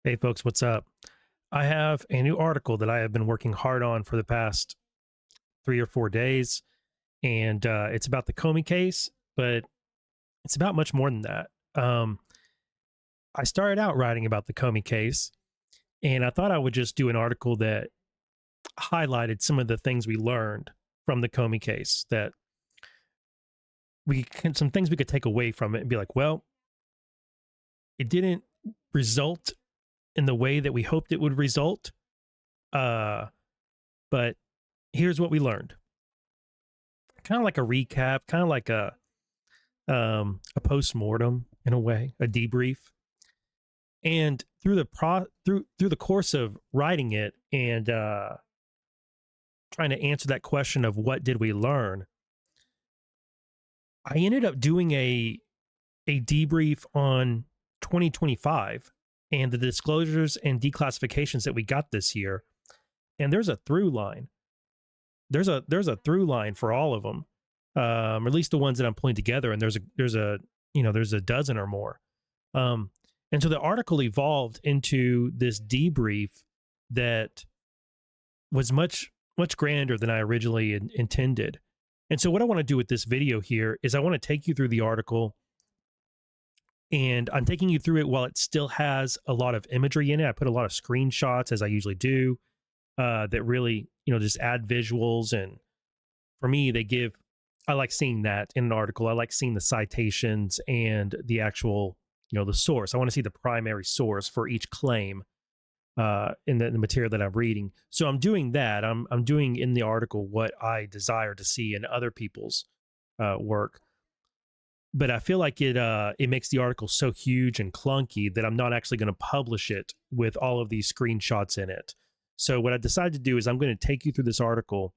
Hey folks, what's up? I have a new article that I have been working hard on for the past 3 or 4 days, and it's about the Comey case, but it's about much more than that. I started out writing about the Comey case, and I thought I would just do an article that highlighted some of the things we learned from the Comey case, that some things we could take away from it and be like, well, it didn't result in the way that we hoped it would result, uh, but here's what we learned. Kind of like a recap, kind of like a post-mortem in a way, a debrief. And through the course of writing it and trying to answer that question of what did we learn, I ended up doing a debrief on 2025 and the disclosures and declassifications that we got this year. And there's a through line. There's a through line for all of them, or at least the ones that I'm pulling together. And there's a dozen or more. And so the article evolved into this debrief that was much grander than I originally intended. And so what I want to do with this video here is I want to take you through the article, and I'm taking you through it while it still has a lot of imagery in it. I put a lot of screenshots, as I usually do, that really, just add visuals. And for me, I like seeing that in an article. I like seeing the citations and the actual, the source. I want to see the primary source for each claim in the material that I'm reading. So I'm doing that. I'm doing in the article what I desire to see in other people's work. But I feel like it makes the article so huge and clunky that I'm not actually going to publish it with all of these screenshots in it. So what I decided to do is I'm going to take you through this article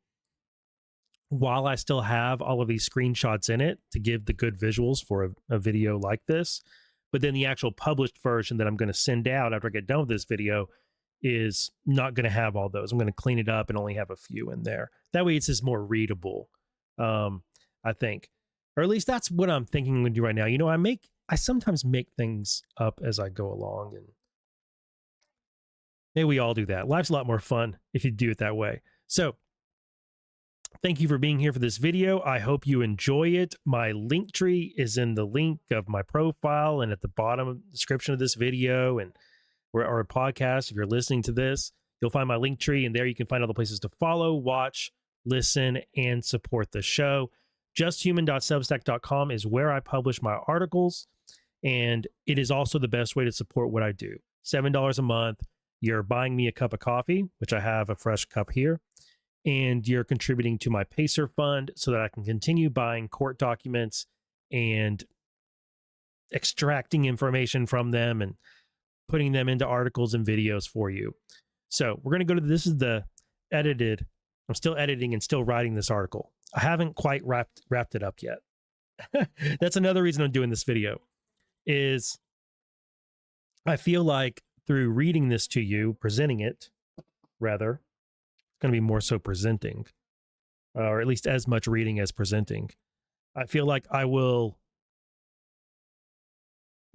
while I still have all of these screenshots in it to give the good visuals for a video like this. But then the actual published version that I'm going to send out after I get done with this video is not going to have all those. I'm going to clean it up and only have a few in there. That way it's just more readable, I think. Or at least that's what I'm thinking I'm going to do right now. I sometimes make things up as I go along, and maybe we all do that. Life's a lot more fun if you do it that way. So thank you for being here for this video. I hope you enjoy it. My link tree is in the link of my profile and at the bottom of the description of this video and or a podcast. If you're listening to this, you'll find my link tree, and there you can find all the places to follow, watch, listen, and support the show. Justhuman.substack.com is where I publish my articles, and it is also the best way to support what I do. $7 a month. You're buying me a cup of coffee, which I have a fresh cup here, and you're contributing to my Pacer fund so that I can continue buying court documents and extracting information from them and putting them into articles and videos for you. So we're going to go to this is the edited. I'm still editing and still writing this article. I haven't quite wrapped it up yet. That's another reason I'm doing this video, is I feel like through reading this to you, presenting it, rather, it's going to be more so presenting, or at least as much reading as presenting. I feel like I will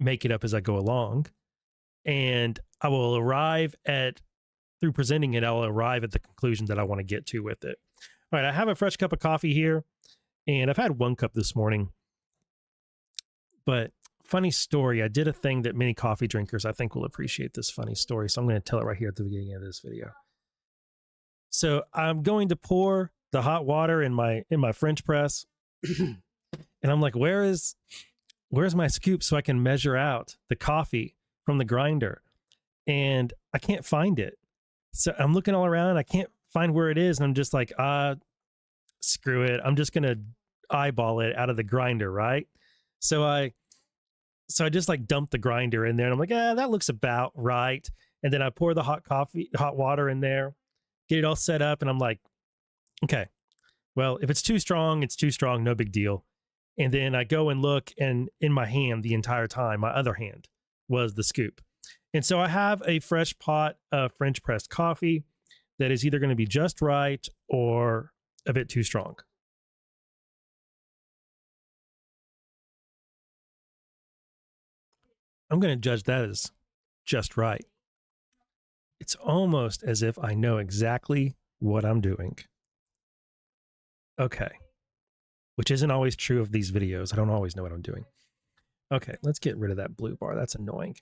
make it up as I go along, and I will through presenting it, I'll arrive at the conclusion that I want to get to with it. All right, I have a fresh cup of coffee here, and I've had one cup this morning. But funny story, I did a thing that many coffee drinkers I think will appreciate this funny story, so I'm going to tell it right here at the beginning of this video. So I'm going to pour the hot water in my French press, and I'm like, where's my scoop so I can measure out the coffee from the grinder? And I can't find it. So I'm looking all around. I can't find where it is. And I'm just like, screw it. I'm just going to eyeball it out of the grinder, right? So I just like dump the grinder in there, and I'm like, that looks about right. And then I pour the hot water in there, get it all set up. And I'm like, okay, well, if it's too strong, it's too strong. No big deal. And then I go and look, and in my hand the entire time, my other hand was the scoop. And so I have a fresh pot of French pressed coffee that is either going to be just right or a bit too strong. I'm going to judge that as just right. It's almost as if I know exactly what I'm doing. Okay. Which isn't always true of these videos. I don't always know what I'm doing. Okay, let's get rid of that blue bar. That's annoying.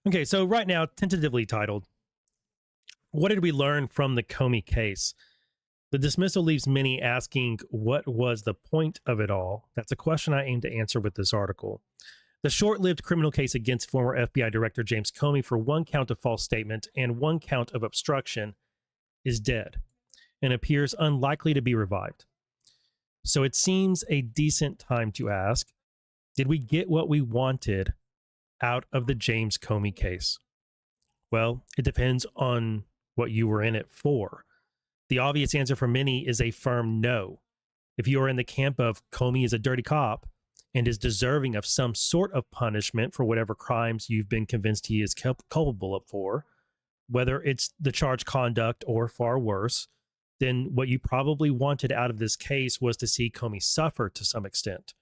Okay, so right now, tentatively titled, What Did We Learn from the Comey Case? The dismissal leaves many asking, what was the point of it all? That's a question I aim to answer with this article. The short-lived criminal case against former FBI Director James Comey for one count of false statement and one count of obstruction is dead and appears unlikely to be revived. So it seems a decent time to ask, did we get what we wanted out of the James Comey case? Well, it depends on what you were in it for. The obvious answer for many is a firm no. If you are in the camp of Comey is a dirty cop and is deserving of some sort of punishment for whatever crimes you've been convinced he is culpable of for, whether it's the charged conduct or far worse, then what you probably wanted out of this case was to see Comey suffer to some extent.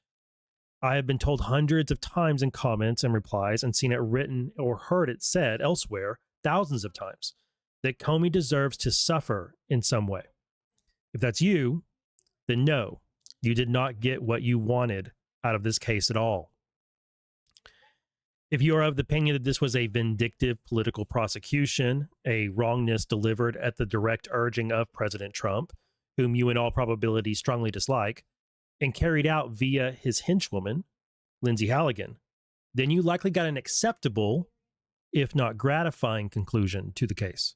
I have been told hundreds of times in comments and replies and seen it written or heard it said elsewhere thousands of times that Comey deserves to suffer in some way. If that's you, then no, you did not get what you wanted out of this case at all. If you are of the opinion that this was a vindictive political prosecution, a wrongness delivered at the direct urging of President Trump, whom you in all probability strongly dislike, and carried out via his henchwoman, Lindsay Halligan, then you likely got an acceptable, if not gratifying, conclusion to the case.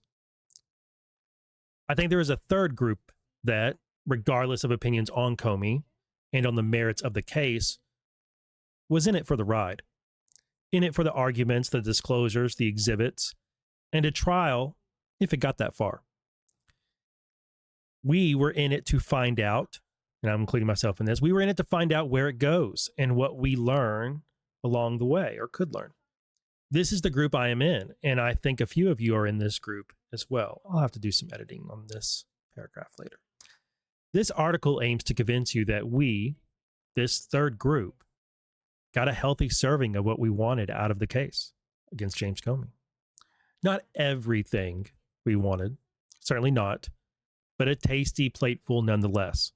I think there is a third group that, regardless of opinions on Comey and on the merits of the case, was in it for the ride. In it for the arguments, the disclosures, the exhibits, and a trial if it got that far. We were in it to find out, and I'm including myself in this, we were in it to find out where it goes and what we learn along the way or could learn. This is the group I am in, and I think a few of you are in this group as well. I'll have to do some editing on this paragraph later. This article aims to convince you that we, this third group, got a healthy serving of what we wanted out of the case against James Comey. Not everything we wanted, certainly not, but a tasty plateful nonetheless.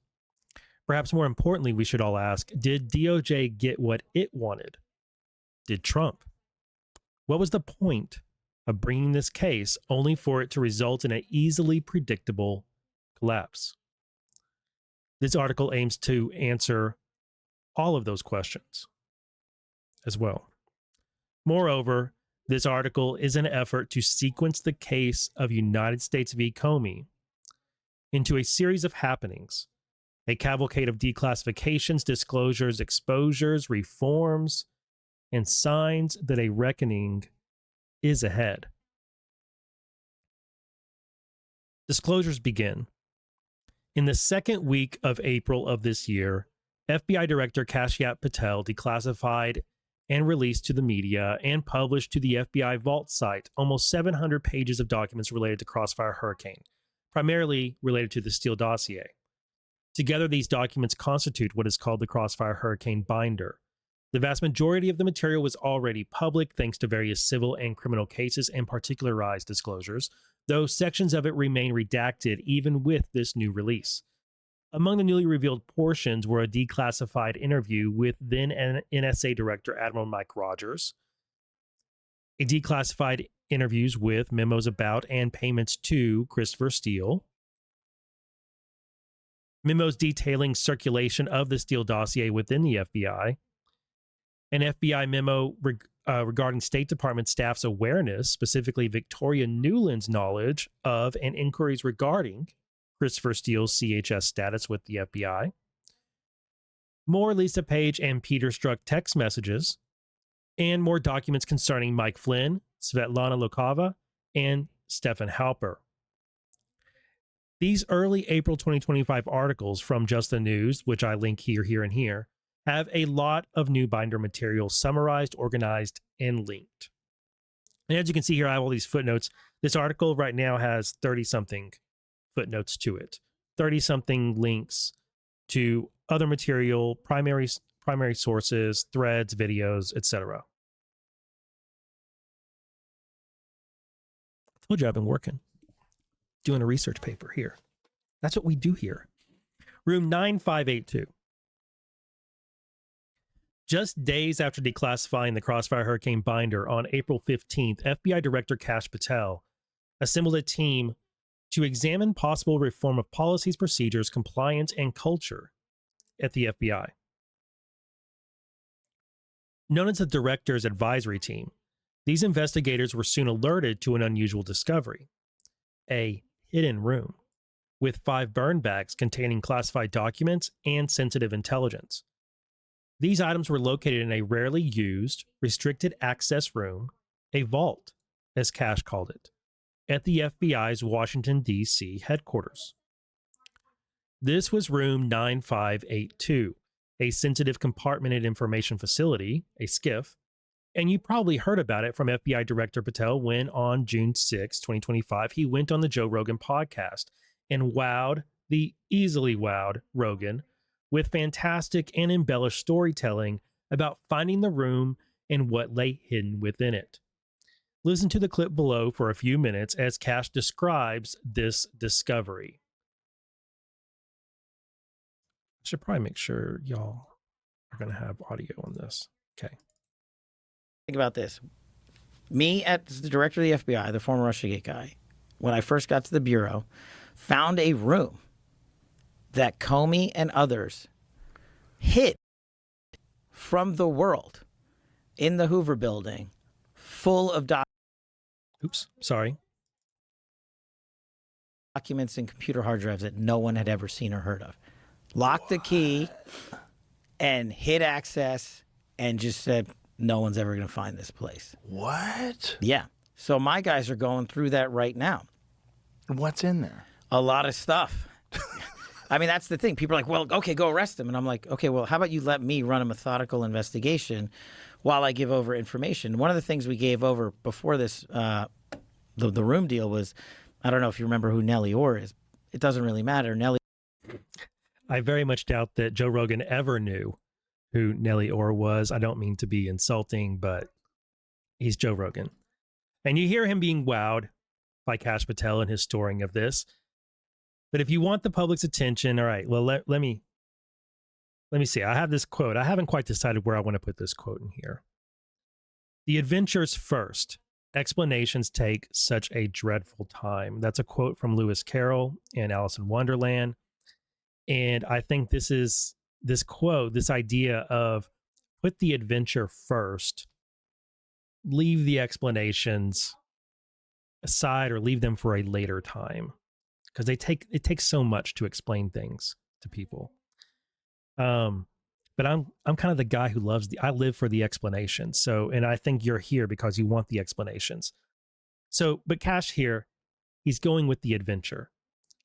Perhaps more importantly, we should all ask, did DOJ get what it wanted? Did Trump? What was the point of bringing this case only for it to result in an easily predictable collapse? This article aims to answer all of those questions as well. Moreover, this article is an effort to sequence the case of United States v. Comey into a series of happenings, a cavalcade of declassifications, disclosures, exposures, reforms, and signs that a reckoning is ahead. Disclosures begin. In the second week of April of this year, FBI Director Kashyap Patel declassified and released to the media and published to the FBI Vault site almost 700 pages of documents related to Crossfire Hurricane, primarily related to the Steele dossier. Together, these documents constitute what is called the Crossfire Hurricane Binder. The vast majority of the material was already public thanks to various civil and criminal cases and particularized disclosures, though sections of it remain redacted even with this new release. Among the newly revealed portions were a declassified interview with then NSA Director Admiral Mike Rogers, a declassified interviews with memos about and payments to Christopher Steele, memos detailing circulation of the Steele dossier within the FBI, an FBI memo regarding State Department staff's awareness, specifically Victoria Newland's knowledge of and inquiries regarding Christopher Steele's CHS status with the FBI, more Lisa Page and Peter Strzok text messages, and more documents concerning Mike Flynn, Svetlana Lokava, and Stefan Halper. These early April 2025 articles from Just the News, which I link here, and here, have a lot of new binder material summarized, organized, and linked. And as you can see here, I have all these footnotes. This article right now has 30-something footnotes to it, 30-something links to other material, primary sources, threads, videos, etc. Told you I've been working, doing a research paper here. That's what we do here. Room 9582. Just days after declassifying the Crossfire Hurricane binder on April 15th, FBI Director Kash Patel assembled a team to examine possible reform of policies, procedures, compliance, and culture at the FBI. Known as the Director's Advisory Team, these investigators were soon alerted to an unusual discovery: a hidden room with 5 burn bags containing classified documents and sensitive intelligence. These items were located in a rarely used, restricted access room, a vault, as Kash called it, at the FBI's Washington, D.C. headquarters. This was room 9582, a sensitive compartmented information facility, a SCIF, and you probably heard about it from FBI Director Patel when on June 6, 2025, he went on the Joe Rogan podcast and easily wowed Rogan with fantastic and embellished storytelling about finding the room and what lay hidden within it. Listen to the clip below for a few minutes as Kash describes this discovery. I should probably make sure y'all are going to have audio on this. Okay. Think about this. Me, as the director of the FBI, the former Russiagate guy, when I first got to the Bureau, found a room that Comey and others hid from the world in the Hoover building, full of documents and computer hard drives that no one had ever seen or heard of. Locked the key and hid access and just said, no one's ever going to find this place. What? Yeah. So my guys are going through that right now. What's in there? A lot of stuff. I mean, that's the thing. People are like, well, okay, go arrest him. And I'm like, okay, well, how about you let me run a methodical investigation while I give over information? One of the things we gave over before this, the room deal was, I don't know if you remember who Nellie Orr is. It doesn't really matter. Nellie. I very much doubt that Joe Rogan ever knew who Nellie Orr was. I don't mean to be insulting, but he's Joe Rogan. And you hear him being wowed by Kash Patel and his storing of this. But if you want the public's attention, all right, well, let me see. I have this quote. I haven't quite decided where I want to put this quote in here. The adventures first. Explanations take such a dreadful time. That's a quote from Lewis Carroll and Alice in Wonderland. And I think this quote, this idea of put the adventure first, leave the explanations aside or leave them for a later time. Because it takes so much to explain things to people. But I'm kind of the guy who I live for the explanations. So, and I think you're here because you want the explanations. So, but Kash here, he's going with the adventure.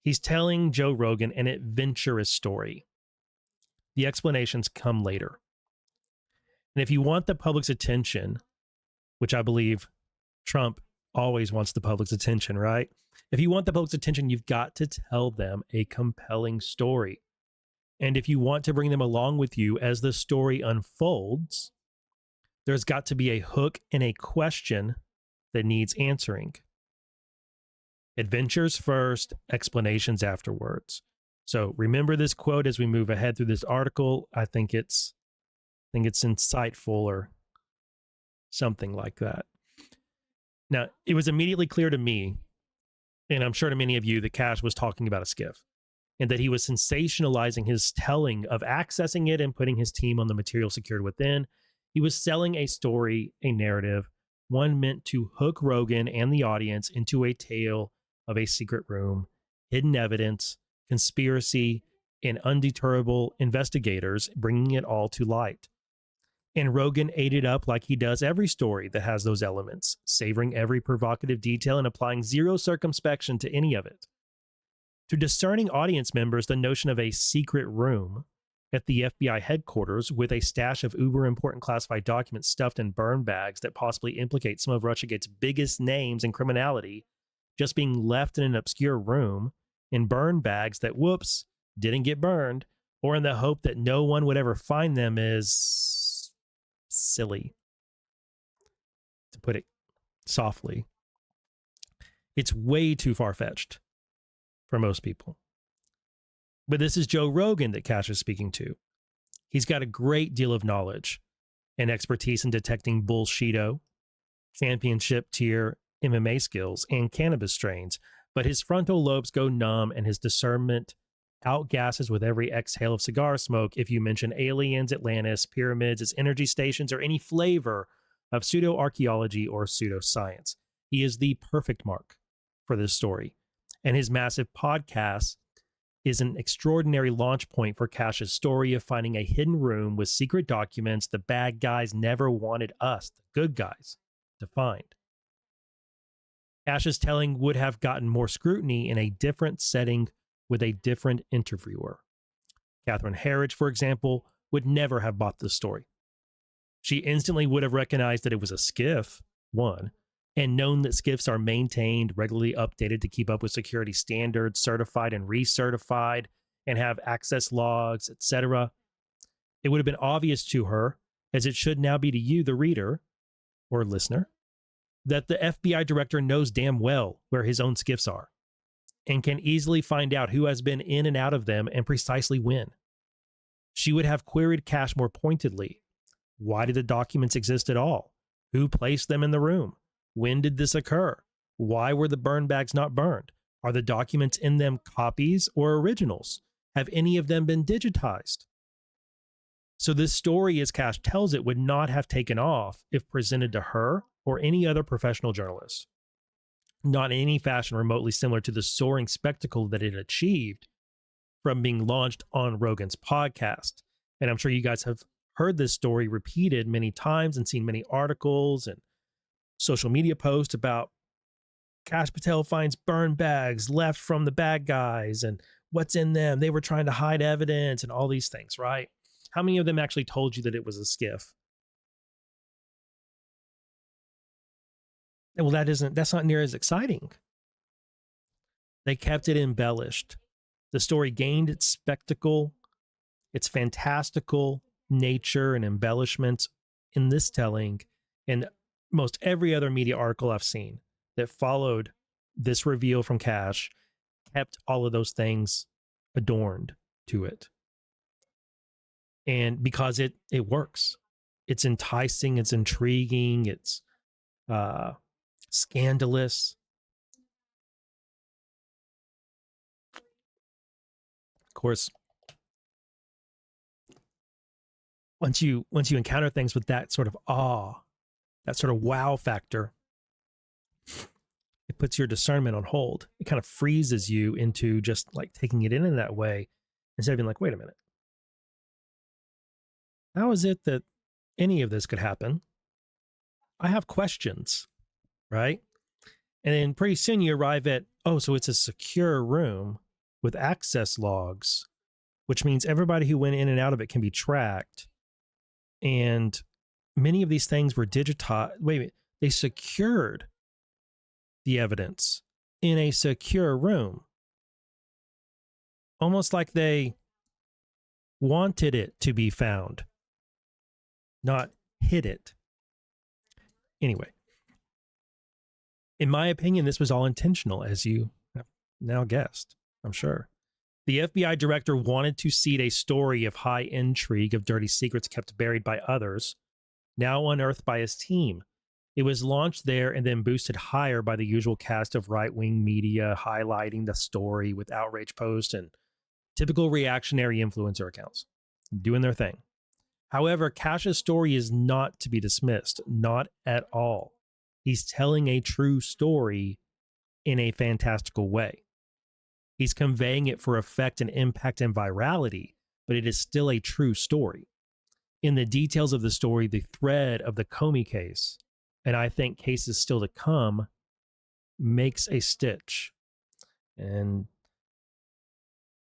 He's telling Joe Rogan an adventurous story. The explanations come later. And if you want the public's attention, which I believe Trump always wants the public's attention, right? If you want the public's attention, you've got to tell them a compelling story. And if you want to bring them along with you as the story unfolds, there's got to be a hook and a question that needs answering. Adventures first, explanations afterwards. So remember this quote as we move ahead through this article. I think it's insightful or something like that. Now, it was immediately clear to me, and I'm sure to many of you, that Kash was talking about a SCIF and that he was sensationalizing his telling of accessing it and putting his team on the material secured within. He was selling a story, a narrative, one meant to hook Rogan and the audience into a tale of a secret room, hidden evidence, conspiracy, and undeterrable investigators bringing it all to light. And Rogan ate it up like he does every story that has those elements, savoring every provocative detail and applying zero circumspection to any of it. To discerning audience members, the notion of a secret room at the FBI headquarters with a stash of uber important classified documents stuffed in burn bags that possibly implicate some of Russiagate's biggest names in criminality just being left in an obscure room in burn bags that, whoops, didn't get burned, or in the hope that no one would ever find them is silly, to put it softly. It's way too far-fetched for most people. But this is Joe Rogan that Cash is speaking to. He's got a great deal of knowledge and expertise in detecting bullshito, championship tier MMA skills, and cannabis strains, but his frontal lobes go numb and his discernment outgasses with every exhale of cigar smoke if you mention aliens, Atlantis, pyramids, its energy stations, or any flavor of pseudo-archaeology or pseudoscience. He is the perfect mark for this story, and his massive podcast is an extraordinary launch point for Cash's story of finding a hidden room with secret documents the bad guys never wanted us, the good guys, to find. Cash's telling would have gotten more scrutiny in a different setting with a different interviewer. Catherine Herridge, for example, would never have bought this story. She instantly would have recognized that it was a skiff, one, and known that skiffs are maintained, regularly updated to keep up with security standards, certified and recertified, and have access logs, etc. It would have been obvious to her, as it should now be to you, the reader or listener, that the FBI director knows damn well where his own skiffs are and can easily find out who has been in and out of them and precisely when. She would have queried Cash more pointedly. Why did the documents exist at all? Who placed them in the room? When did this occur? Why were the burn bags not burned? Are the documents in them copies or originals? Have any of them been digitized? So this story, as Cash tells it, would not have taken off if presented to her or any other professional journalist. Not in any fashion remotely similar to the soaring spectacle that it achieved from being launched on Rogan's podcast. And I'm sure you guys have heard this story repeated many times and seen many articles and social media posts about Cash Patel finds burn bags left from the bad guys and what's in them. They were trying to hide evidence and all these things, right? How many of them actually told you that it was a skiff? Well, that's not near as exciting. They kept it embellished. The story gained its spectacle, its fantastical nature and embellishments in this telling, and most every other media article I've seen that followed this reveal from Cash kept all of those things adorned to it. And because it works. It's enticing, it's intriguing, it's scandalous. Of course, once you encounter things with that sort of awe, that sort of wow factor, it puts your discernment on hold. It kind of freezes you into just like taking it in that way instead of being like, wait a minute. How is it that any of this could happen? I have questions, right? And then pretty soon you arrive at, oh, so it's a secure room with access logs, which means everybody who went in and out of it can be tracked. And many of these things were digitized. Wait a minute. They secured the evidence in a secure room. Almost like they wanted it to be found, not hid it. Anyway, in my opinion, this was all intentional, as you have now guessed, I'm sure. The FBI director wanted to seed a story of high intrigue of dirty secrets kept buried by others, now unearthed by his team. It was launched there and then boosted higher by the usual cast of right-wing media highlighting the story with outrage posts and typical reactionary influencer accounts doing their thing. However, Cash's story is not to be dismissed, not at all. He's telling a true story in a fantastical way. He's conveying it for effect and impact and virality, but it is still a true story. In the details of the story, the thread of the Comey case, and I think cases still to come, makes a stitch. And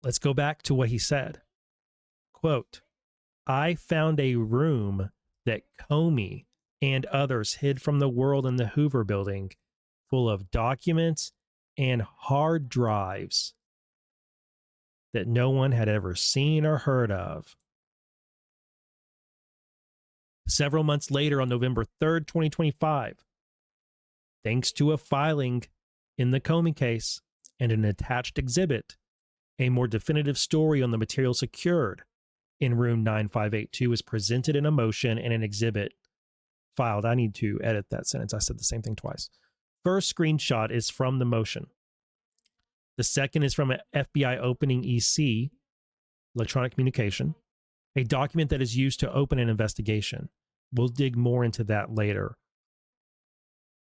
let's go back to what he said. Quote, I found a room that Comey and others hid from the world in the Hoover building full of documents and hard drives that no one had ever seen or heard of. Several months later, on November 3rd, 2025, thanks to a filing in the Comey case and an attached exhibit, a more definitive story on the material secured in room 9582 is presented in a motion and an exhibit filed. I need to edit that sentence. I said the same thing twice. First screenshot is from the motion. The second is from an FBI opening EC, electronic communication, a document that is used to open an investigation. We'll dig more into that later.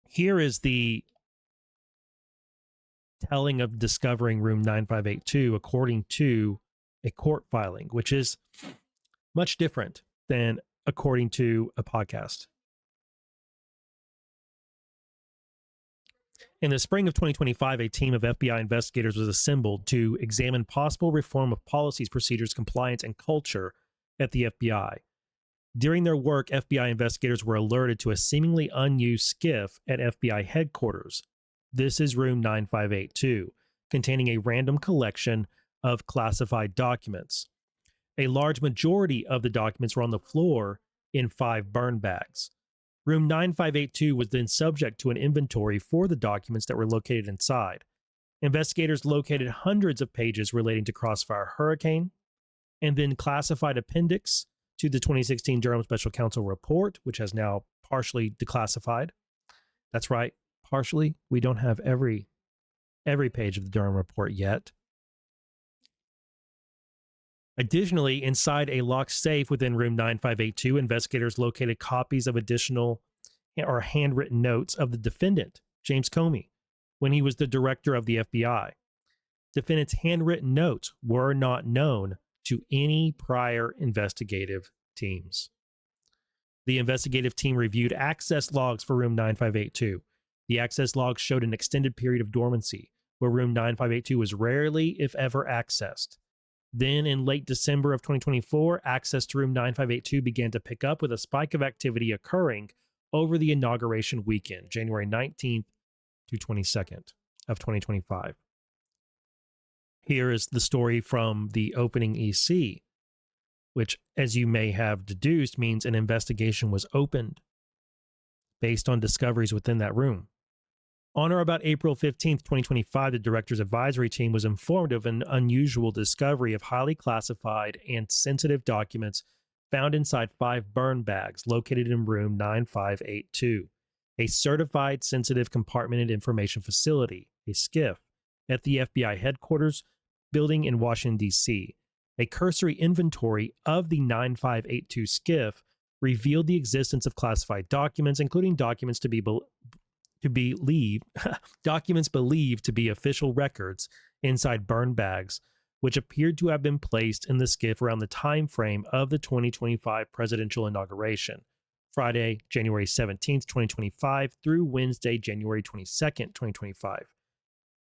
Here is the telling of discovering room 9582 according to a court filing, which is much different than according to a podcast. In the spring of 2025, a team of FBI investigators was assembled to examine possible reform of policies, procedures, compliance, and culture at the FBI. During their work, FBI investigators were alerted to a seemingly unused SCIF at FBI headquarters. This is room 9582, containing a random collection of classified documents. A large majority of the documents were on the floor in 5 burn bags. Room 9582 was then subject to an inventory for the documents that were located inside. Investigators located hundreds of pages relating to Crossfire Hurricane, and then classified appendix to the 2016 Durham Special Counsel report, which has now partially declassified. That's right, partially. We don't have every page of the Durham report yet. Additionally, inside a locked safe within room 9582, investigators located copies of additional or handwritten notes of the defendant, James Comey, when he was the director of the FBI. Defendant's handwritten notes were not known to any prior investigative teams. The investigative team reviewed access logs for room 9582. The access logs showed an extended period of dormancy, where room 9582 was rarely, if ever, accessed. Then, in late December of 2024, access to room 9582 began to pick up with a spike of activity occurring over the inauguration weekend, January 19th to 22nd of 2025. Here is the story from the opening EC, which, as you may have deduced, means an investigation was opened based on discoveries within that room. On or about April 15th, 2025, the director's advisory team was informed of an unusual discovery of highly classified and sensitive documents found inside 5 burn bags located in room 9582, a certified sensitive compartmented information facility, a SCIF, at the FBI headquarters building in Washington, D.C. A cursory inventory of the 9582 SCIF revealed the existence of classified documents, including documents documents believed to be official records inside burn bags, which appeared to have been placed in the SCIF around the time frame of the 2025 presidential inauguration, Friday, January 17th, 2025 through Wednesday, January 22nd, 2025.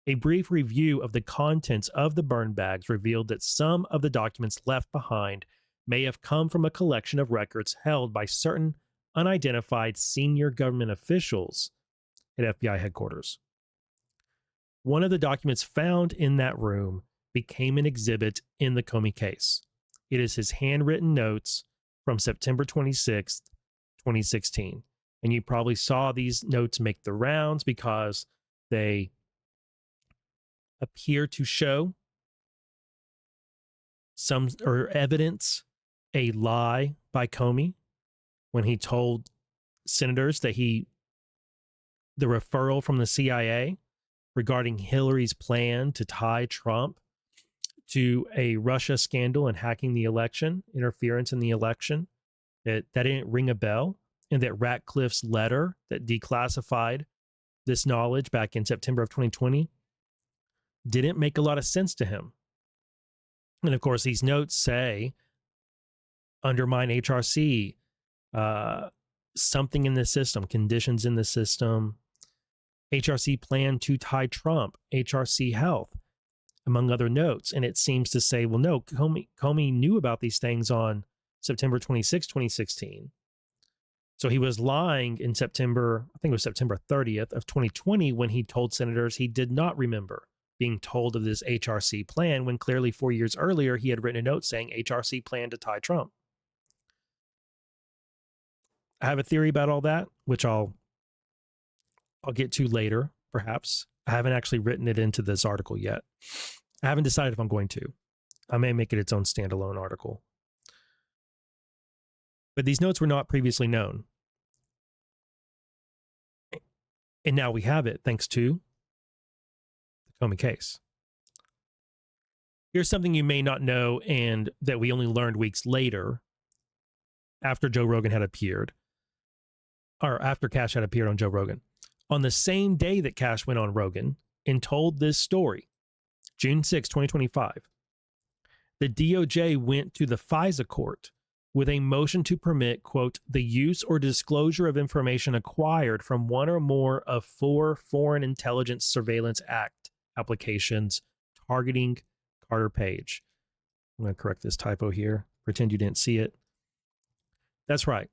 A brief review of the contents of the burn bags revealed that some of the documents left behind may have come from a collection of records held by certain unidentified senior government officials at FBI headquarters. One of the documents found in that room became an exhibit in the Comey case. It is his handwritten notes from September 26th, 2016. And you probably saw these notes make the rounds because they appear to show some or evidence a lie by Comey when he told senators that the referral from the CIA regarding Hillary's plan to tie Trump to a Russia scandal and hacking the election, interference in the election, that didn't ring a bell, and that Ratcliffe's letter that declassified this knowledge back in September of 2020 didn't make a lot of sense to him. And of course, these notes say, undermine HRC, something in the system, conditions in the system, HRC plan to tie Trump, HRC health, among other notes. And it seems to say, well, no, Comey knew about these things on September 26, 2016. So he was lying in September, I think it was September 30th of 2020, when he told senators he did not remember being told of this HRC plan, when clearly 4 years earlier he had written a note saying HRC plan to tie Trump. I have a theory about all that, which I'll get to later, perhaps. I haven't actually written it into this article yet. I haven't decided if I'm going to. I may make it its own standalone article. But these notes were not previously known. And now we have it thanks to the Comey case. Here's something you may not know and that we only learned weeks later after Joe Rogan had appeared, or after Cash had appeared on Joe Rogan. On the same day that Cash went on Rogan and told this story, June 6, 2025, the DOJ went to the FISA court with a motion to permit, quote, the use or disclosure of information acquired from one or more of 4 Foreign Intelligence Surveillance Act applications targeting Carter Page. I'm going to correct this typo here. Pretend you didn't see it. That's right.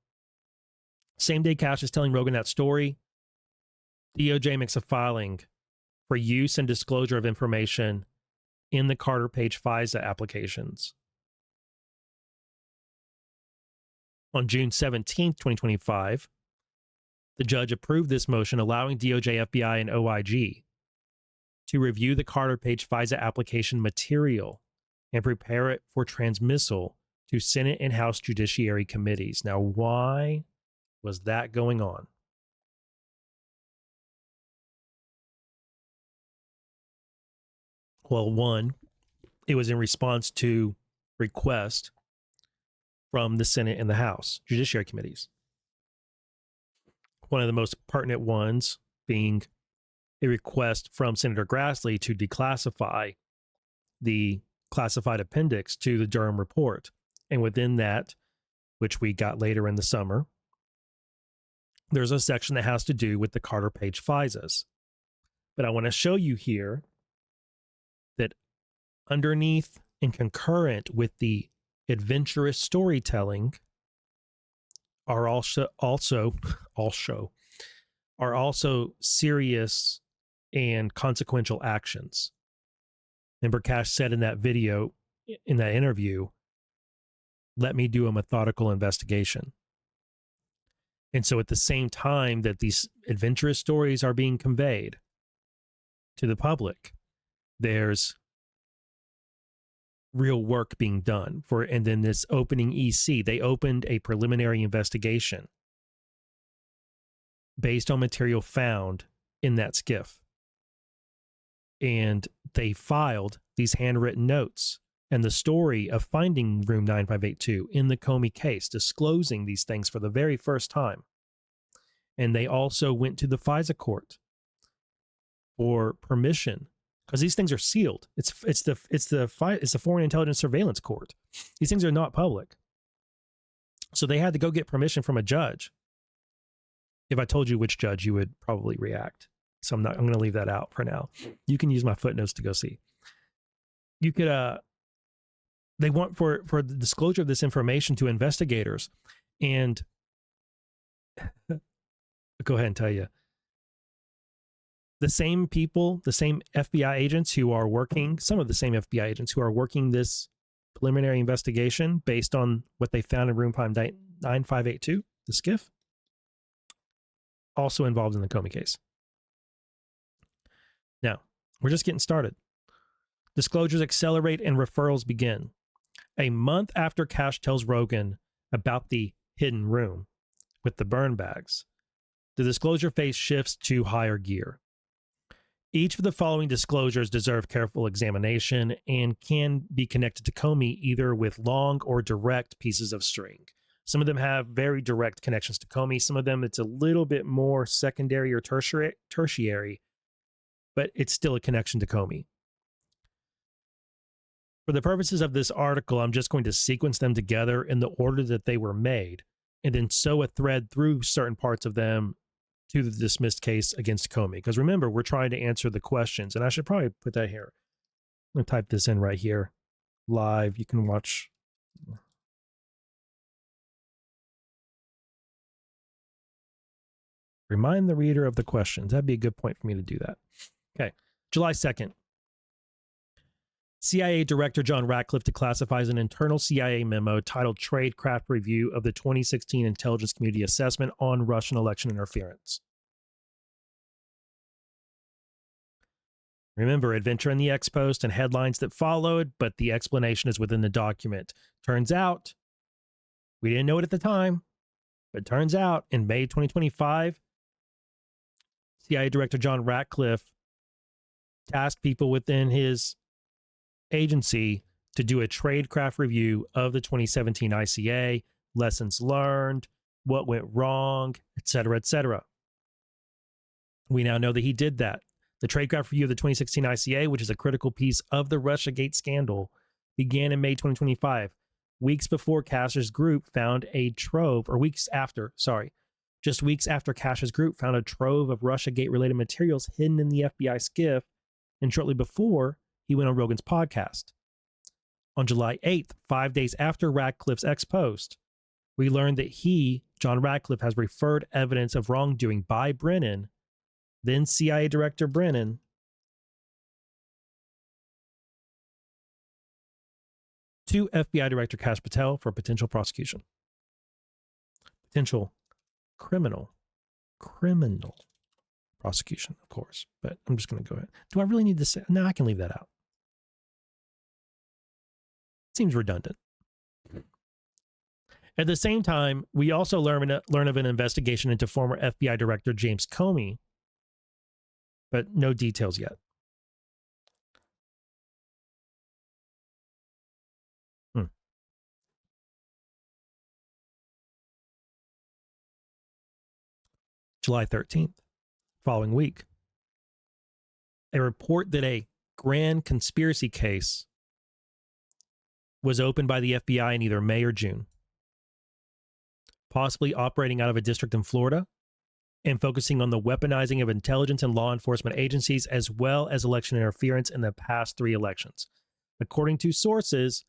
Same day Cash is telling Rogan that story, DOJ makes a filing for use and disclosure of information in the Carter Page FISA applications. On June 17, 2025, the judge approved this motion allowing DOJ, FBI, and OIG to review the Carter Page FISA application material and prepare it for transmissal to Senate and House Judiciary Committees. Now, why was that going on? Well, one, it was in response to request from the Senate and the House Judiciary Committees. One of the most pertinent ones being a request from Senator Grassley to declassify the classified appendix to the Durham report. And within that, which we got later in the summer, there's a section that has to do with the Carter Page FISAs. But I want to show you here that underneath and concurrent with the adventurous storytelling are also serious and consequential actions. And Burkash said in that video, in that interview, let me do a methodical investigation. And so at the same time that these adventurous stories are being conveyed to the public, there's real work being done for, and then this opening EC, they opened a preliminary investigation based on material found in that skiff. And they filed these handwritten notes and the story of finding room 9582 in the Comey case, disclosing these things for the very first time. And they also went to the FISA court for permission, because these things are sealed. It's the Foreign Intelligence Surveillance Court. These things are not public. So they had to go get permission from a judge. If I told you which judge, you would probably react. So I'm going to leave that out for now. You can use my footnotes to go see. You could, they want for the disclosure of this information to investigators. And go ahead and tell you. The same people, the same FBI agents who are working, some of the same FBI agents who are working this preliminary investigation based on what they found in room 9582, the skiff, also involved in the Comey case. Now, we're just getting started. Disclosures accelerate and referrals begin. A month after Cash tells Rogan about the hidden room with the burn bags, the disclosure phase shifts to higher gear. Each of the following disclosures deserve careful examination and can be connected to Comey either with long or direct pieces of string. Some of them have very direct connections to Comey. Some of them, it's a little bit more secondary or tertiary, but it's still a connection to Comey. For the purposes of this article, I'm just going to sequence them together in the order that they were made, and then sew a thread through certain parts of them to the dismissed case against Comey. Because remember, we're trying to answer the questions, and I should probably put that here. I'm going to type this in right here, live. You can watch. Remind the reader of the questions. That'd be a good point for me to do that. Okay, July 2nd. CIA Director John Ratcliffe declassifies an internal CIA memo titled Tradecraft Review of the 2016 Intelligence Community Assessment on Russian Election Interference. Remember, adventure in the X post and headlines that followed, but the explanation is within the document. Turns out, we didn't know it at the time, but turns out in May 2025, CIA Director John Ratcliffe tasked people within his agency to do a tradecraft review of the 2017 ICA, lessons learned, what went wrong, etc., etc. We now know that he did that. The tradecraft review of the 2016 ICA, which is a critical piece of the Russiagate scandal, began in May 2025, weeks before Cash's group found a trove, or just weeks after Cash's group found a trove of Russiagate-related materials hidden in the FBI SCIF, and shortly before, he went on Rogan's podcast. On July 8th, 5 days after Ratcliffe's ex-post, we learned that he, John Ratcliffe, has referred evidence of wrongdoing by Brennan, then CIA Director Brennan, to FBI Director Kash Patel for potential prosecution. Potential criminal prosecution, of course. But I'm just going to go ahead. Do I really need to say? No, I can leave that out. Seems redundant. At the same time, we also learn of an investigation into former FBI Director James Comey, but no details yet. July 13th, following week, a report that a grand conspiracy case was opened by the FBI in either May or June, possibly operating out of a district in Florida and focusing on the weaponizing of intelligence and law enforcement agencies, as well as election interference in the past 3 elections. According to sources,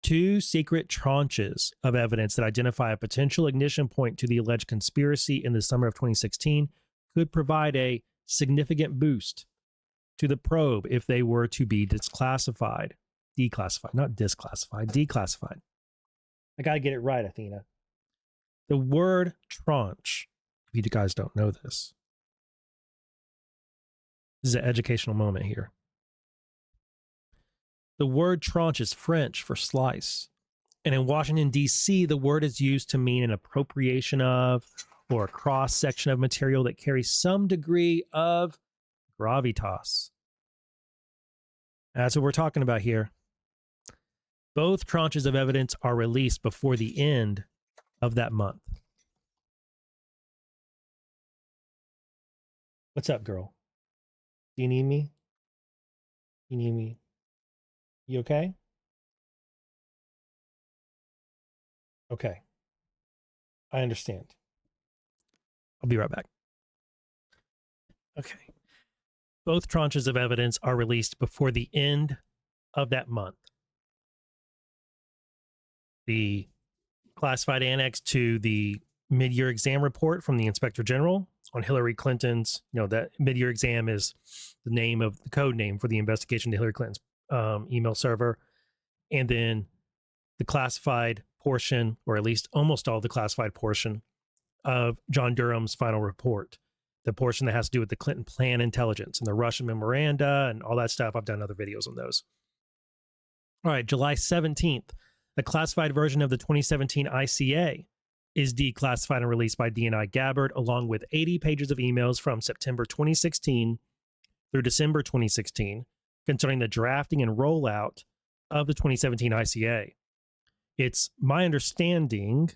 2 secret tranches of evidence that identify a potential ignition point to the alleged conspiracy in the summer of 2016 could provide a significant boost to the probe if they were to be declassified. Declassified. I got to get it right, Athena. The word tranche, if you guys don't know this is an educational moment here. The word tranche is French for slice. And in Washington, D.C., the word is used to mean an appropriation of or a cross-section of material that carries some degree of gravitas. That's what we're talking about here. Both tranches of evidence are released before the end of that month. What's up, girl? Do you need me? You need me? You okay? Okay. I understand. I'll be right back. Okay. Both tranches of evidence are released before the end of that month. The classified annex to the mid-year exam report from the Inspector General on Hillary Clinton's, that mid-year exam is the code name for the investigation to Hillary Clinton's email server. And then the classified portion, or at least almost all the classified portion of John Durham's final report, the portion that has to do with the Clinton plan intelligence and the Russian memoranda and all that stuff. I've done other videos on those. All right, July 17th, the classified version of the 2017 ICA is declassified and released by DNI Gabbard, along with 80 pages of emails from September 2016 through December 2016 concerning the drafting and rollout of the 2017 ICA. It's my understanding,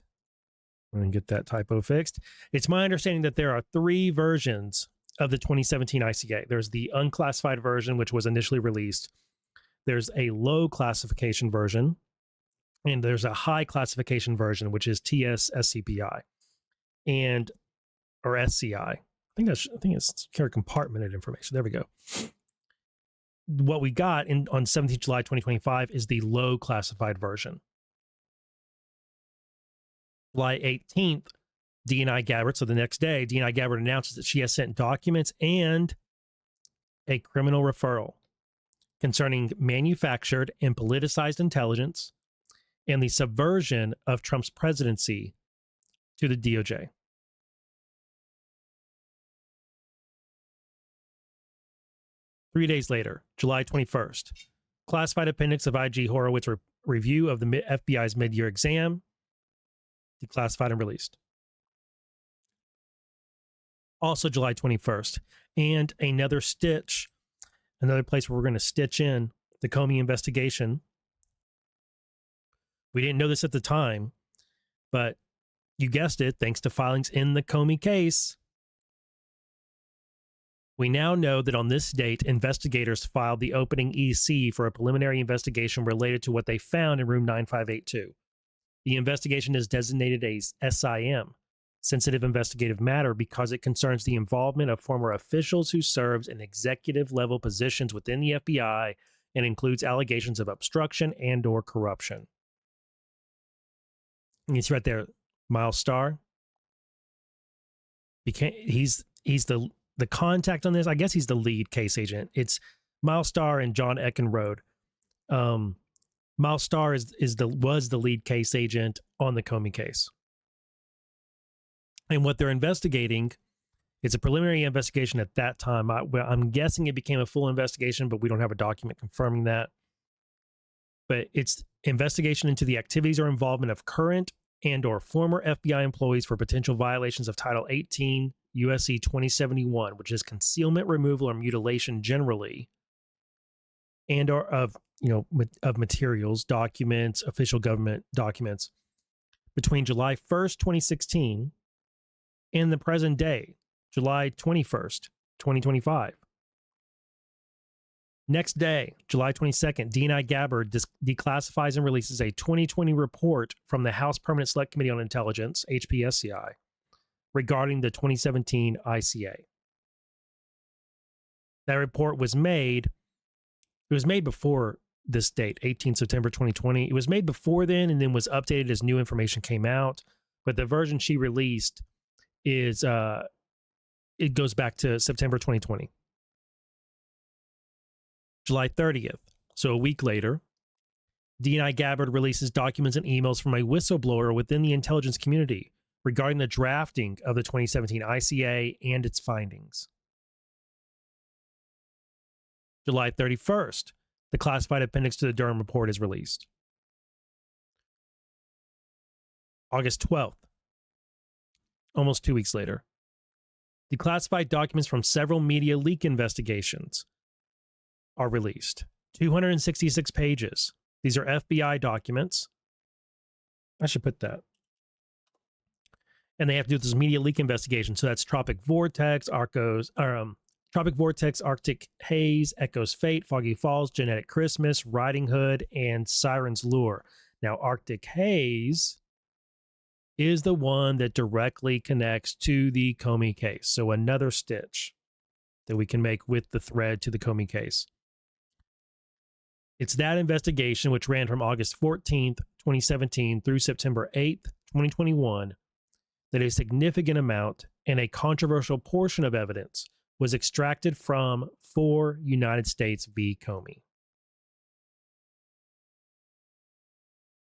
I'm going to get that typo fixed. It's my understanding that there are 3 versions of the 2017 ICA. There's the unclassified version, which was initially released. There's a low classification version, and there's a high classification version, which is TS-SCPI or SCI. I think it's carry compartmented information. There we go. What we got on 17th July 2025 is the low classified version. July 18th, DNI Gabbard, so the next day, DNI Gabbard announces that she has sent documents and a criminal referral concerning manufactured and politicized intelligence and the subversion of Trump's presidency to the DOJ. 3 days later, July 21st, classified appendix of IG Horowitz review of the FBI's mid-year exam, declassified and released. Also July 21st, and another place where we're going to stitch in the Comey investigation. We didn't know this at the time, but you guessed it, thanks to filings in the Comey case, we now know that on this date, investigators filed the opening EC for a preliminary investigation related to what they found in room 9582. The investigation is designated as SIM, sensitive investigative matter, because it concerns the involvement of former officials who served in executive level positions within the FBI and includes allegations of obstruction and or corruption. And it's right there, Miles Starr. He's the contact on this. I guess he's the lead case agent. It's Miles Starr and John Eckenrode. Miles Starr was the lead case agent on the Comey case. And what they're investigating, it's a preliminary investigation at that time. I'm guessing it became a full investigation, but we don't have a document confirming that. But it's investigation into the activities or involvement of current and or former FBI employees for potential violations of Title 18 USC 2071, which is concealment, removal, or mutilation generally, and or of materials, documents, official government documents between July 1st, 2016 and the present day, July 21st, 2025. Next day, July 22nd, D&I Gabbard declassifies and releases a 2020 report from the House Permanent Select Committee on Intelligence, HPSCI, regarding the 2017 ICA. That report was made before this date, 18 September 2020. It was made before then and then was updated as new information came out. But the version she released is, it goes back to September 2020. July 30th, so a week later, D&I Gabbard releases documents and emails from a whistleblower within the intelligence community regarding the drafting of the 2017 ICA and its findings. July 31st, the classified appendix to the Durham report is released. August 12th, almost 2 weeks later, declassified documents from several media leak investigations are released. 266 pages. These are FBI documents. I should put that. And they have to do this media leak investigation. So that's Tropic Vortex, Tropic Vortex, Arctic Haze, Echo's Fate, Foggy Falls, Genetic Christmas, Riding Hood, and Siren's Lure. Now, Arctic Haze is the one that directly connects to the Comey case. So another stitch that we can make with the thread to the Comey case. It's that investigation, which ran from August 14th, 2017 through September 8th, 2021, that a significant amount and a controversial portion of evidence was extracted from for United States v. Comey.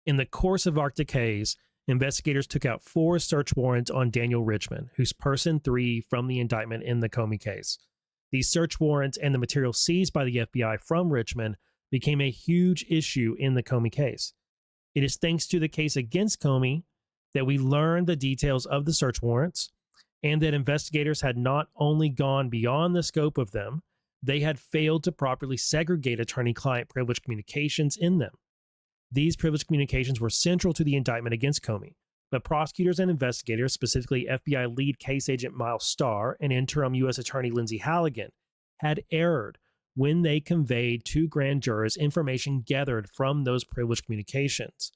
In the course of Arctic Haze, investigators took out 4 search warrants on Daniel Richman, who's person 3 from the indictment in the Comey case. These search warrants and the material seized by the FBI from Richman became a huge issue in the Comey case. It is thanks to the case against Comey that we learned the details of the search warrants and that investigators had not only gone beyond the scope of them, they had failed to properly segregate attorney-client privilege communications in them. These privileged communications were central to the indictment against Comey, but prosecutors and investigators, specifically FBI lead case agent Miles Starr and interim U.S. Attorney Lindsay Halligan, had erred when they conveyed to grand jurors information gathered from those privileged communications.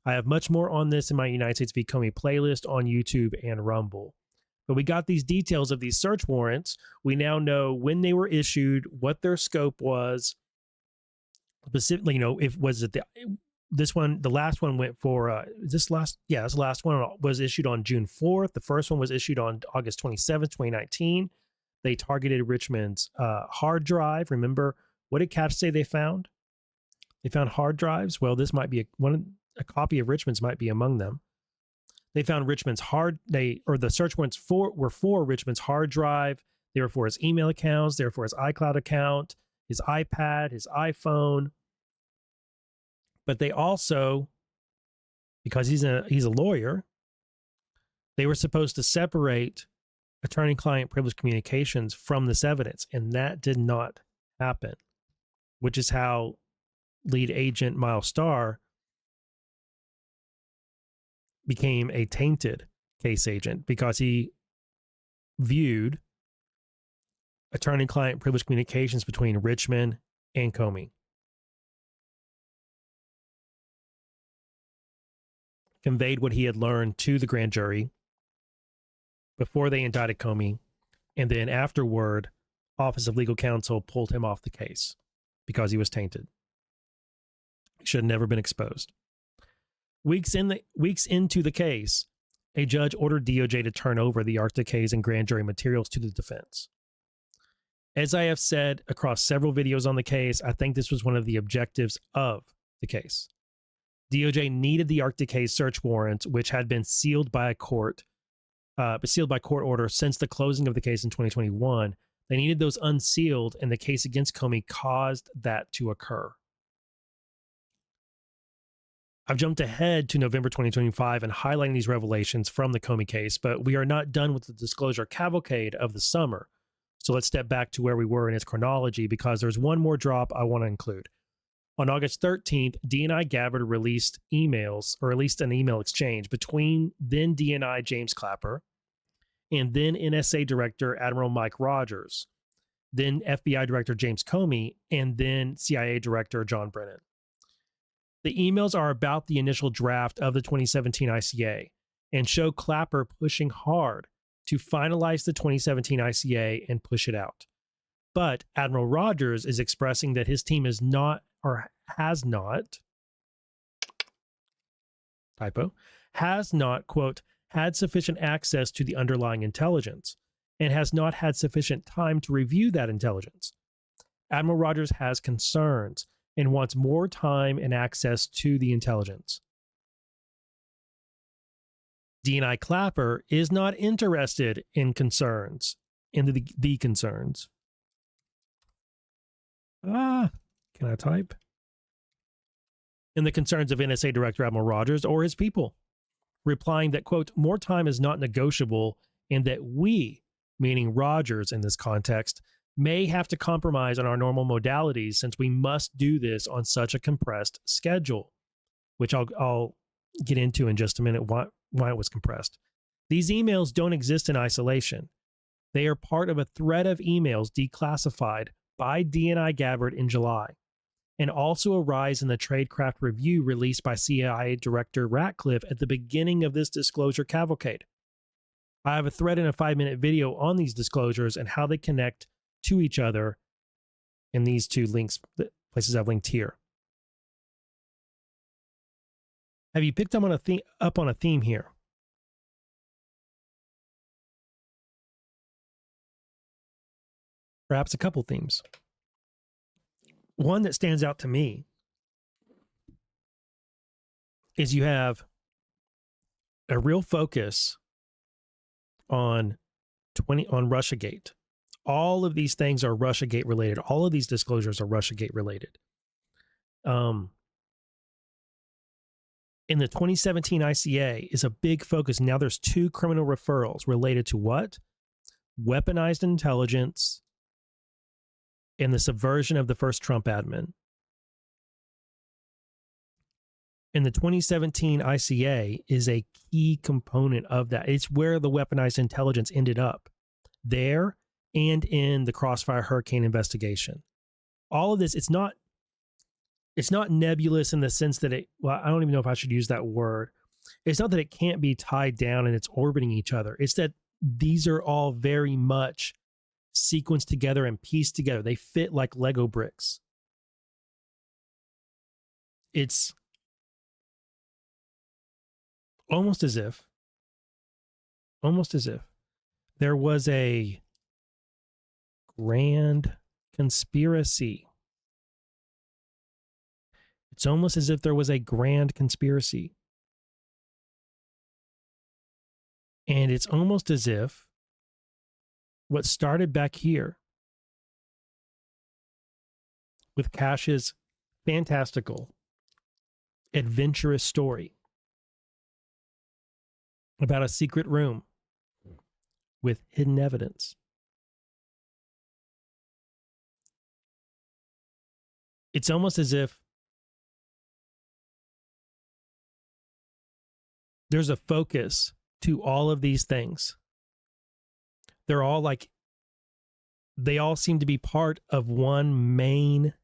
I have much more on this in my United States v. Comey playlist on YouTube and Rumble. But we got these details of these search warrants. We now know when they were issued, what their scope was. Specifically, if was it the last one went for this last one was issued on June 4th. The first one was issued on August 27th, 2019. They targeted Richmond's hard drive. Remember, what did Cap say they found? They found hard drives. Well, this might be a copy of Richmond's might be among them. They found Richmond's the search warrants were for Richmond's hard drive, They were for his email accounts. They were for his iCloud account, his iPad, his iPhone. But they also, because he's a lawyer, they were supposed to separate attorney-client privileged communications from this evidence, and that did not happen, which is how lead agent Miles Starr became a tainted case agent, because he viewed attorney-client privileged communications between Richmond and Comey. Conveyed what he had learned to the grand jury before they indicted Comey, and then afterward, Office of Legal Counsel pulled him off the case because he was tainted. He should have never been exposed. Weeks into the case, a judge ordered DOJ to turn over the Arctic Haze and grand jury materials to the defense. As I have said across several videos on the case, I think this was one of the objectives of the case. DOJ needed the Arctic Haze search warrants, which had been sealed by court order since the closing of the case in 2021. They needed those unsealed, and the case against Comey caused that to occur. I've jumped ahead to November 2025 and highlighting these revelations from the Comey case, but we are not done with the disclosure cavalcade of the summer. So let's step back to where we were in its chronology, because there's one more drop I want to include. On August 13th, DNI Gabbard released an email exchange between then DNI James Clapper and then NSA Director Admiral Mike Rogers, then FBI Director James Comey, and then CIA Director John Brennan. The emails are about the initial draft of the 2017 ICA and show Clapper pushing hard to finalize the 2017 ICA and push it out. But Admiral Rogers is expressing that his team is not, or has not, quote, had sufficient access to the underlying intelligence and has not had sufficient time to review that intelligence. Admiral Rogers has concerns and wants more time and access to the intelligence. DNI Clapper is not interested in concerns, in the concerns. Can I type? In the concerns of NSA Director Admiral Rogers or his people, replying that, quote, more time is not negotiable and that we, meaning Rogers in this context, may have to compromise on our normal modalities since we must do this on such a compressed schedule, which I'll get into in just a minute why it was compressed. These emails don't exist in isolation. They are part of a thread of emails declassified by DNI Gabbard in July, and also arise in the Tradecraft Review released by CIA Director Ratcliffe at the beginning of this disclosure cavalcade. I have a thread in a 5-minute video on these disclosures and how they connect to each other in these two links, places I've linked here. Have you picked up on a theme here? Perhaps a couple themes. One that stands out to me is you have a real focus on Russiagate. All of these things are Russiagate related. All of these disclosures are Russiagate related. In the 2017 ICA is a big focus. Now there's 2 criminal referrals related to what? Weaponized intelligence and the subversion of the first Trump admin. And the 2017 ICA is a key component of that. It's where the weaponized intelligence ended up, there and in the Crossfire Hurricane investigation. All of this, it's not nebulous in the sense that I don't even know if I should use that word. It's not that it can't be tied down and it's orbiting each other. It's that these are all very much sequenced together and pieced together. They fit like Lego bricks. It's almost as if there was a grand conspiracy. It's almost as if there was a grand conspiracy. And it's almost as if what started back here with Cash's fantastical, adventurous story about a secret room with hidden evidence. It's almost as if there's a focus to all of these things. They're all like, they all seem to be part of one main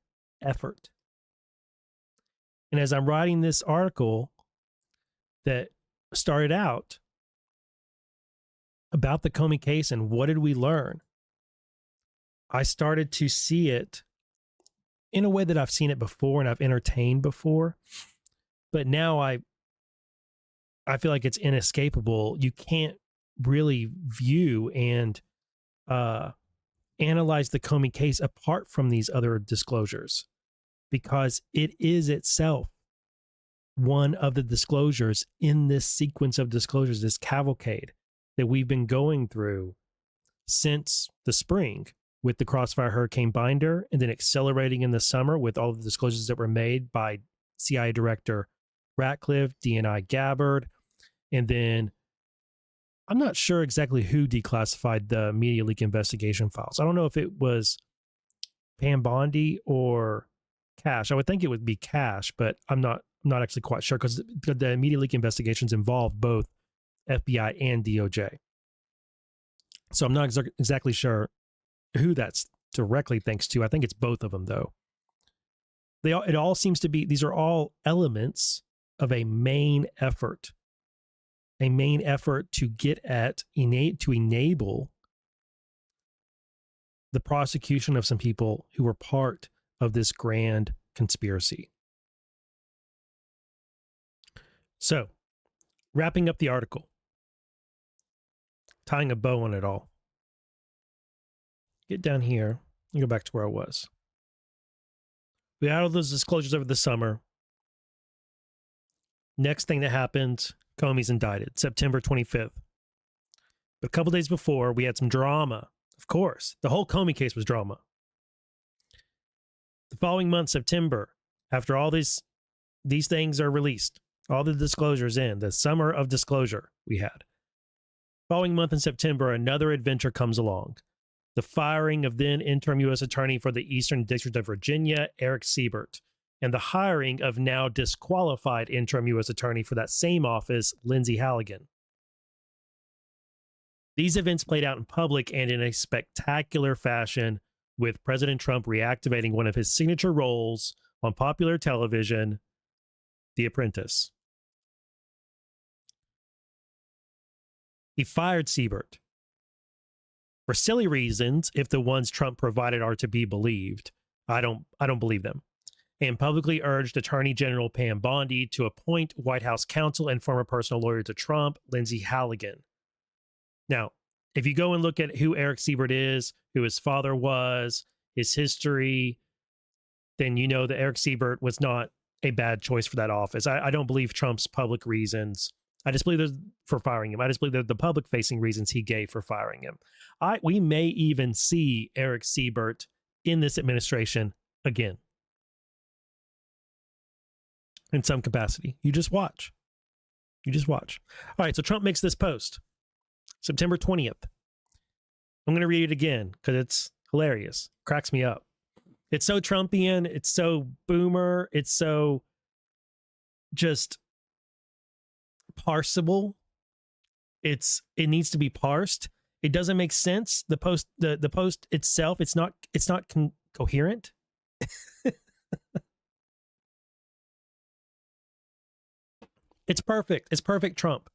effort. And as I'm writing this article that started out about the Comey case and what did we learn, I started to see it in a way that I've seen it before and I've entertained before. But now I feel like it's inescapable. You can't really view and analyze the Comey case apart from these other disclosures, because it is itself one of the disclosures in this sequence of disclosures, this cavalcade that we've been going through since the spring with the Crossfire Hurricane binder, and then accelerating in the summer with all the disclosures that were made by CIA Director Ratcliffe, DNI Gabbard, and then I'm not sure exactly who declassified the media leak investigation files. I don't know if it was Pam Bondi or Cash. I would think it would be Cash, but I'm not actually quite sure, because the media leak investigations involve both FBI and DOJ. So I'm not exactly sure who that's directly thanks to. I think it's both of them, though. It all seems to be, these are all elements of a main effort to get at, to enable the prosecution of some people who were part of this grand conspiracy. So, wrapping up the article, tying a bow on it all. Get down here and go back to where I was. We had all those disclosures over the summer. Next thing that happened, Comey's indicted, September 25th. But a couple days before, we had some drama. Of course, the whole Comey case was drama. The following month, September, after all these things are released, all the disclosures in, the summer of disclosure we had. Following month in September, another adventure comes along. The firing of then interim U.S. Attorney for the Eastern District of Virginia, Eric Siebert, and the hiring of now disqualified interim U.S. Attorney for that same office, Lindsay Halligan. These events played out in public and in a spectacular fashion, with President Trump reactivating one of his signature roles on popular television, The Apprentice. He fired Siebert for silly reasons, if the ones Trump provided are to be believed. I don't believe them. And publicly urged Attorney General Pam Bondi to appoint White House counsel and former personal lawyer to Trump, Lindsay Halligan. Now, if you go and look at who Eric Siebert is, who his father was, his history, then you know that Eric Siebert was not a bad choice for that office. I don't believe Trump's public reasons. I just believe there's for firing him. I just believe that the public-facing reasons he gave for firing him. We may even see Eric Siebert in this administration again, in some capacity. You just watch. All right, so Trump makes this post, September 20th. I'm going to read it again because it's hilarious. Cracks me up. It's so Trumpian. It's so boomer. It's so just parsable. It needs to be parsed. It doesn't make sense. The post itself, it's not coherent. It's perfect. It's perfect Trump.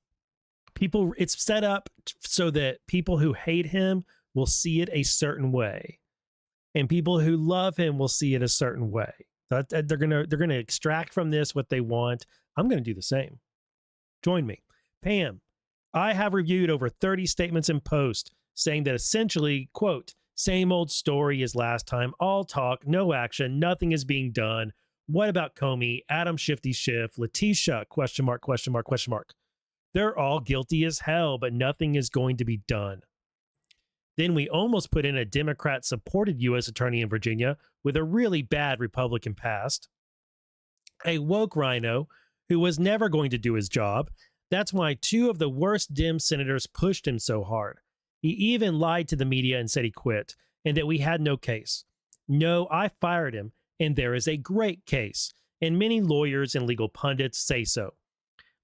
It's set up so that people who hate him will see it a certain way, and people who love him will see it a certain way. They're gonna extract from this what they want. I'm gonna do the same. Join me. Pam, I have reviewed over 30 statements and posts saying that essentially, quote, same old story as last time, all talk, no action, nothing is being done. What about Comey, Adam Shifty Schiff, Letitia, question mark. They're all guilty as hell, but nothing is going to be done. Then we almost put in a Democrat-supported U.S. attorney in Virginia with a really bad Republican past. A woke rhino who was never going to do his job. That's why 2 of the worst Dem senators pushed him so hard. He even lied to the media and said he quit and that we had no case. No, I fired him, and there is a great case. And many lawyers and legal pundits say so.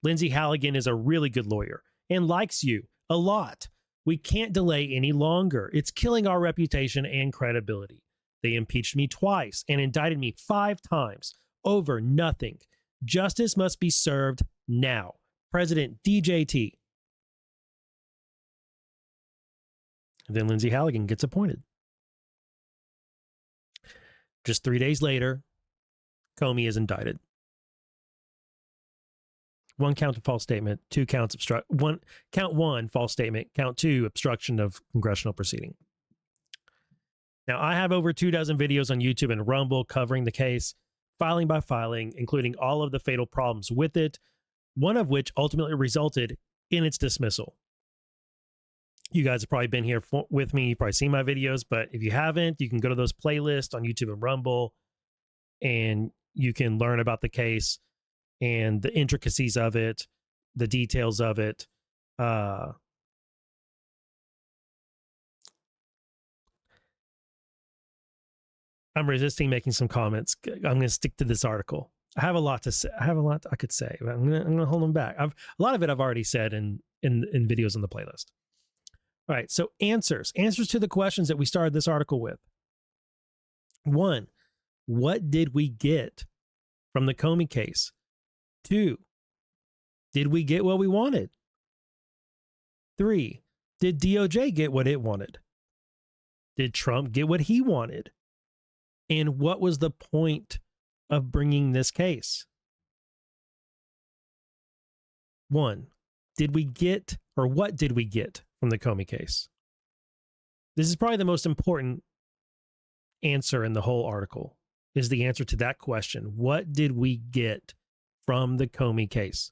Lindsay Halligan is a really good lawyer and likes you a lot. We can't delay any longer. It's killing our reputation and credibility. They impeached me twice and indicted me 5 times over nothing. Justice must be served now. President DJT. And then Lindsay Halligan gets appointed. Just 3 days later, Comey is indicted. 1 count of false statement, 2 counts count 1 false statement, count 2 obstruction of congressional proceeding. Now, I have over 24 videos on YouTube and Rumble covering the case, filing by filing, including all of the fatal problems with it, one of which ultimately resulted in its dismissal. You guys have probably been here with me, you've probably seen my videos, but if you haven't, you can go to those playlists on YouTube and Rumble, and you can learn about the case and the intricacies of it, the details of it. I'm resisting making some comments. I'm going to stick to this article. I have a lot to say. I have a lot I could say, but I'm going to hold them back. A lot of it I've already said in videos on the playlist. All right, so answers to the questions that we started this article with. 1, what did we get from the Comey case? 2, did we get what we wanted? 3, did DOJ get what it wanted? Did Trump get what he wanted? And what was the point of bringing this case? 1, did we get, or what did we get from the Comey case? This is probably the most important answer in the whole article, is the answer to that question. What did we get from the Comey case?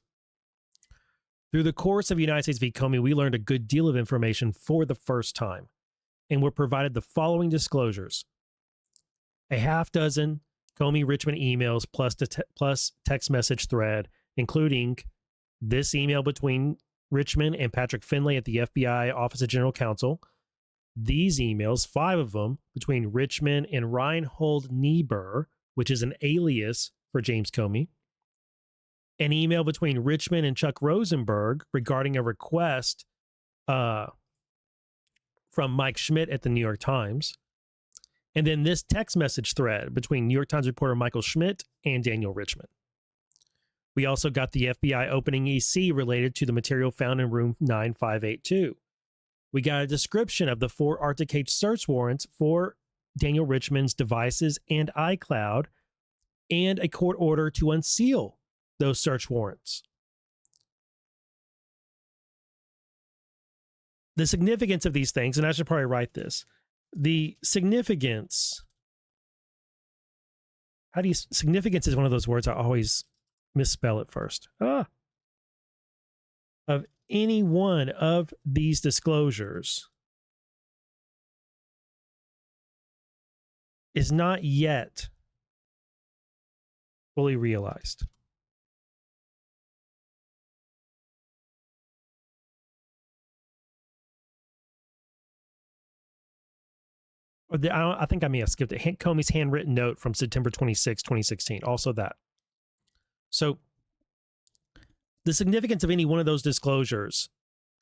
Through the course of United States v. Comey, we learned a good deal of information for the first time, and were provided the following disclosures. A half dozen Comey-Richmond emails plus text message thread, including this email between Richmond and Patrick Finlay at the FBI Office of General Counsel. These emails, 5 of them, between Richmond and Reinhold Niebuhr, which is an alias for James Comey. An email between Richmond and Chuck Rosenberg regarding a request from Mike Schmidt at the New York Times. And then this text message thread between New York Times reporter Michael Schmidt and Daniel Richmond. We also got the FBI opening EC related to the material found in room 9582. We got a description of the 4 Arctic H search warrants for Daniel Richmond's devices and iCloud, and a court order to unseal those search warrants. The significance of these things, and I should probably write this, the significance, significance is one of those words I always misspell at first. Of any one of these disclosures is not yet fully realized. I think I may have skipped it. Comey's handwritten note from September 26, 2016. Also that. So the significance of any one of those disclosures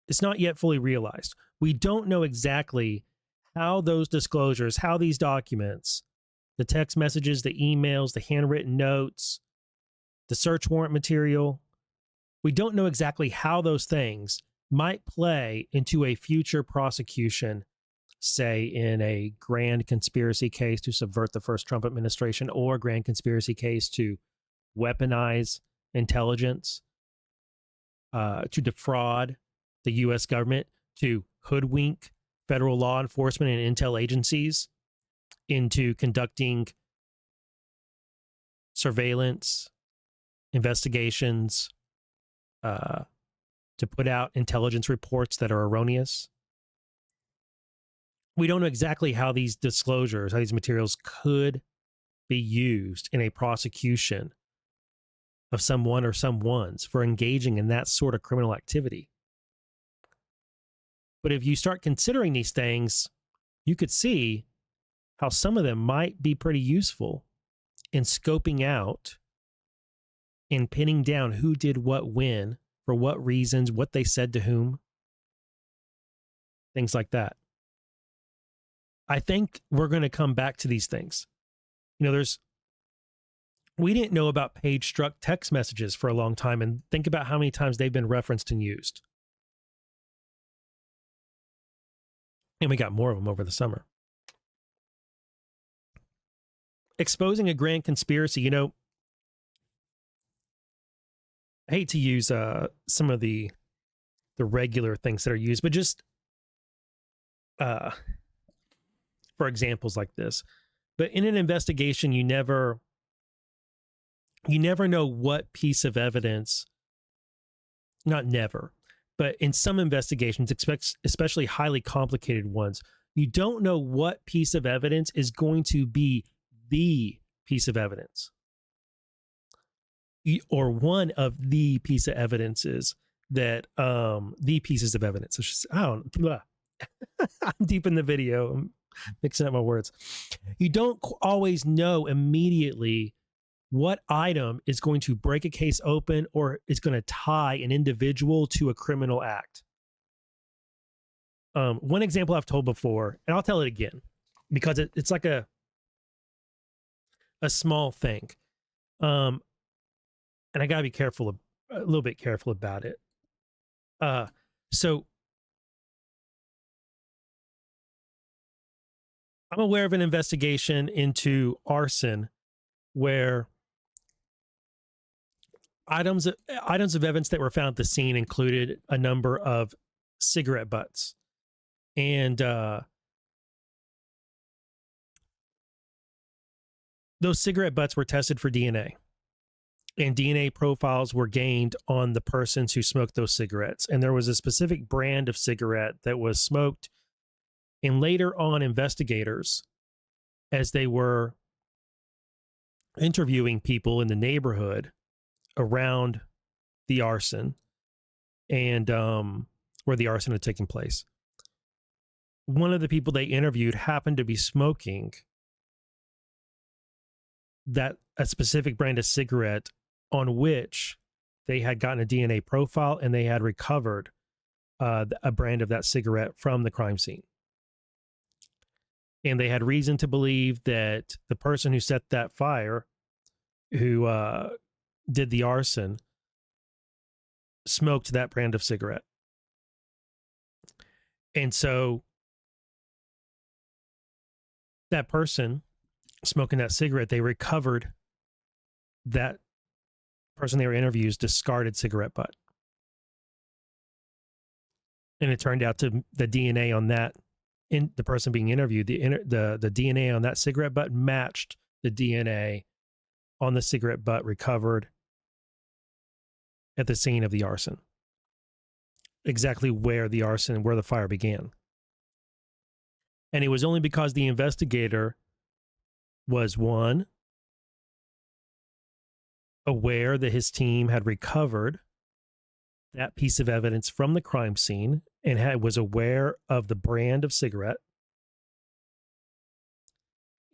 is not yet fully realized. We don't know exactly how those disclosures, how these documents, the text messages, the emails, the handwritten notes, the search warrant material, we don't know exactly how those things might play into a future prosecution, say in a grand conspiracy case to subvert the first Trump administration, or a grand conspiracy case to weaponize intelligence, to defraud the U.S. government, to hoodwink federal law enforcement and intel agencies into conducting surveillance, investigations, to put out intelligence reports that are erroneous. we don't know exactly how these disclosures, how these materials could be used in a prosecution of someone or someones for engaging in that sort of criminal activity. But if you start considering these things, you could see how some of them might be pretty useful in scoping out and pinning down who did what when, for what reasons, what they said to whom, things like that. I think we're going to come back to these things. You know, we didn't know about page struck text messages for a long time, and think about how many times they've been referenced and used. And we got more of them over the summer. Exposing a grand conspiracy, you know, I hate to use some of the regular things that are used, but just for examples like this. But in an investigation, you never know what piece of evidence, not never, but in some investigations, especially highly complicated ones, you don't know what piece of evidence is going to be the piece of evidence, or one of the piece of evidences that the pieces of evidence. I don't. I'm deep in the video. I'm mixing up my words. You don't always know immediately what item is going to break a case open or is going to tie an individual to a criminal act. One example I've told before, and I'll tell it again because it's like a small thing. And I got to be careful, a little bit careful about it. So I'm aware of an investigation into arson where items of evidence that were found at the scene included a number of cigarette butts. And those cigarette butts were tested for DNA. And DNA profiles were gained on the persons who smoked those cigarettes. And there was a specific brand of cigarette that was smoked. And later on, investigators, as they were interviewing people in the neighborhood around the arson and where the arson had taken place, one of the people they interviewed happened to be smoking a specific brand of cigarette on which they had gotten a DNA profile, and they had recovered a brand of that cigarette from the crime scene. And they had reason to believe that the person who set that fire, who did the arson, smoked that brand of cigarette. And so that person smoking that cigarette, they recovered that person they were interviewing discarded cigarette butt. And it turned out to the DNA on that, in the person being interviewed, the DNA on that cigarette butt matched the DNA on the cigarette butt recovered at the scene of the arson. Exactly where the fire began. And it was only because the investigator was, one, aware that his team had recovered that piece of evidence from the crime scene and was aware of the brand of cigarette.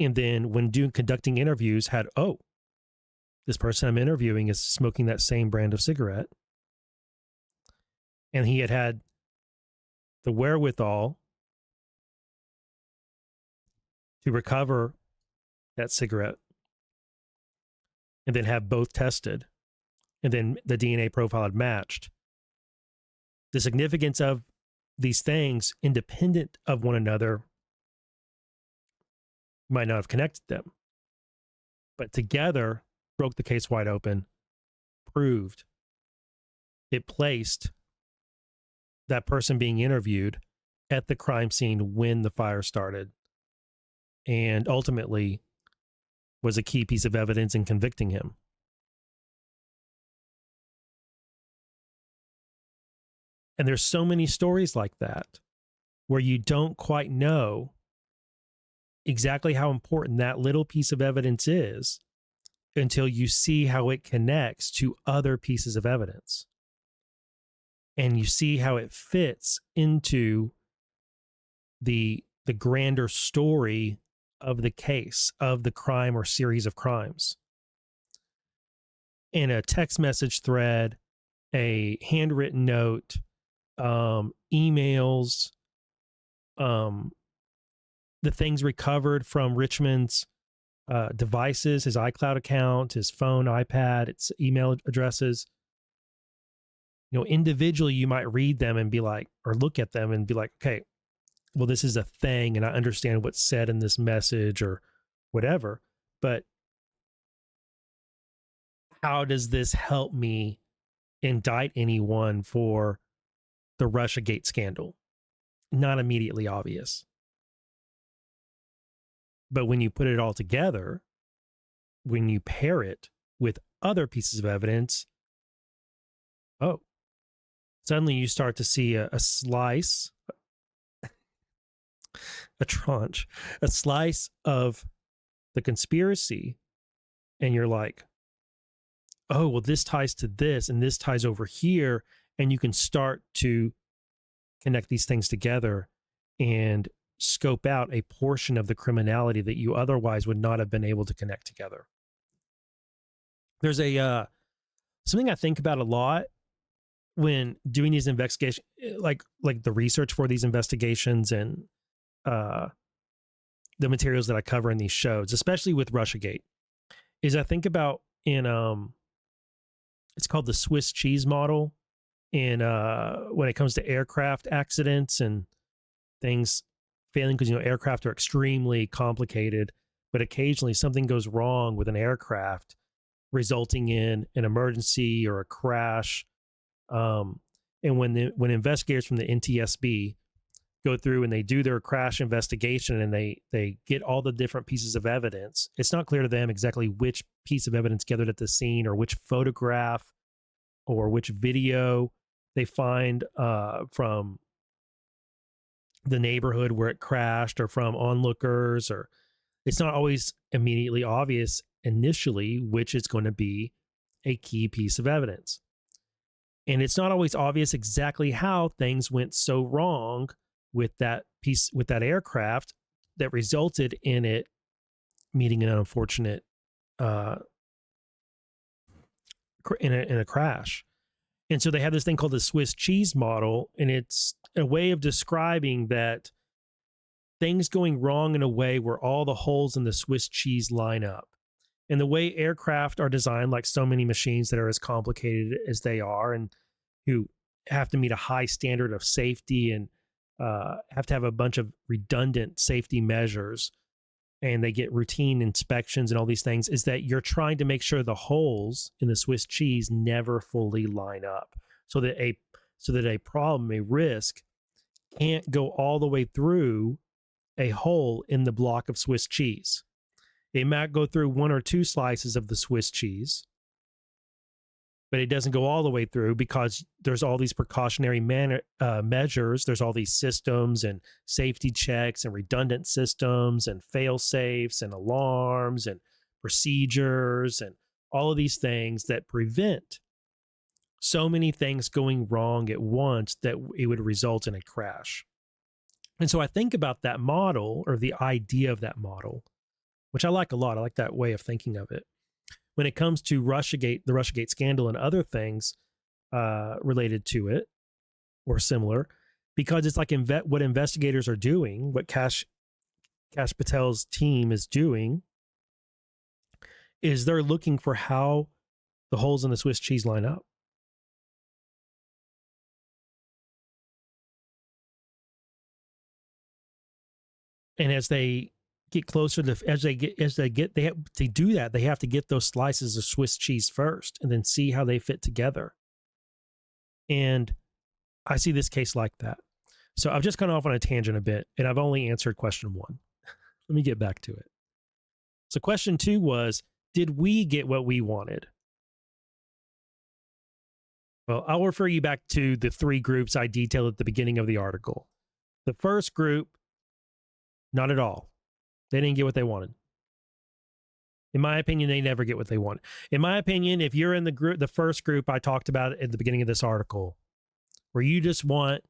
And then when conducting interviews this person I'm interviewing is smoking that same brand of cigarette. And he had the wherewithal to recover that cigarette and then have both tested. And then the DNA profile had matched. The significance of these things, independent of one another, might not have connected them. But together, broke the case wide open, proved it placed that person being interviewed at the crime scene when the fire started, and ultimately was a key piece of evidence in convicting him. And there's so many stories like that where you don't quite know exactly how important that little piece of evidence is until you see how it connects to other pieces of evidence. And you see how it fits into the grander story of the case, of the crime or series of crimes. In a text message thread, a handwritten note, emails, the things recovered from Richmond's devices, his iCloud account, his phone, iPad, its email addresses. Individually, you might read them and be like, or look at them and be like, okay, well, this is a thing, and I understand what's said in this message or whatever. But how does this help me indict anyone for the Russiagate scandal? Not immediately obvious. But when you put it all together, when you pair it with other pieces of evidence, suddenly you start to see a slice, a tranche, a slice of the conspiracy. And you're like, oh, well, this ties to this and this ties over here. And you can start to connect these things together and scope out a portion of the criminality that you otherwise would not have been able to connect together. There's a something I think about a lot when doing these investigations, like the research for these investigations and the materials that I cover in these shows, especially with Russiagate, is I think about in it's called the Swiss cheese model. In when it comes to aircraft accidents and things failing, because aircraft are extremely complicated, but occasionally something goes wrong with an aircraft, resulting in an emergency or a crash. And when investigators from the NTSB go through and they do their crash investigation and they get all the different pieces of evidence, it's not clear to them exactly which piece of evidence gathered at the scene or which photograph or which video they find from the neighborhood where it crashed or from onlookers, or it's not always immediately obvious initially which is going to be a key piece of evidence. And it's not always obvious exactly how things went so wrong with that piece, with that aircraft, that resulted in it meeting an unfortunate in a crash. And so they have this thing called the Swiss cheese model, and it's a way of describing that things going wrong in a way where all the holes in the Swiss cheese line up. And the way aircraft are designed, like so many machines that are as complicated as they are and who have to meet a high standard of safety and have to have a bunch of redundant safety measures, and they get routine inspections and all these things, is that you're trying to make sure the holes in the Swiss cheese never fully line up, so that a problem, a risk, can't go all the way through a hole in the block of Swiss cheese. It might go through one or two slices of the Swiss cheese, but it doesn't go all the way through because there's all these precautionary measures. There's all these systems and safety checks and redundant systems and fail safes and alarms and procedures and all of these things that prevent so many things going wrong at once that it would result in a crash. And so I think about that model, or the idea of that model, which I like a lot. I like that way of thinking of it. When it comes to Russiagate, the Russiagate scandal and other things related to it or similar, because it's like what investigators are doing, what Kash Patel's team is doing, is they're looking for how the holes in the Swiss cheese line up. And as they get closer to, they have to do that, they have to get those slices of Swiss cheese first and then see how they fit together. And I see this case like that. So I've just gone off on a tangent a bit, and I've only answered question 1. Let me get back to it. So question 2 was, did we get what we wanted? Well, I'll refer you back to the 3 groups I detailed at the beginning of the article. The first group, not at all. They didn't get what they wanted. In my opinion, they never get what they want. In my opinion, if you're in the first group I talked about at the beginning of this article, where you just want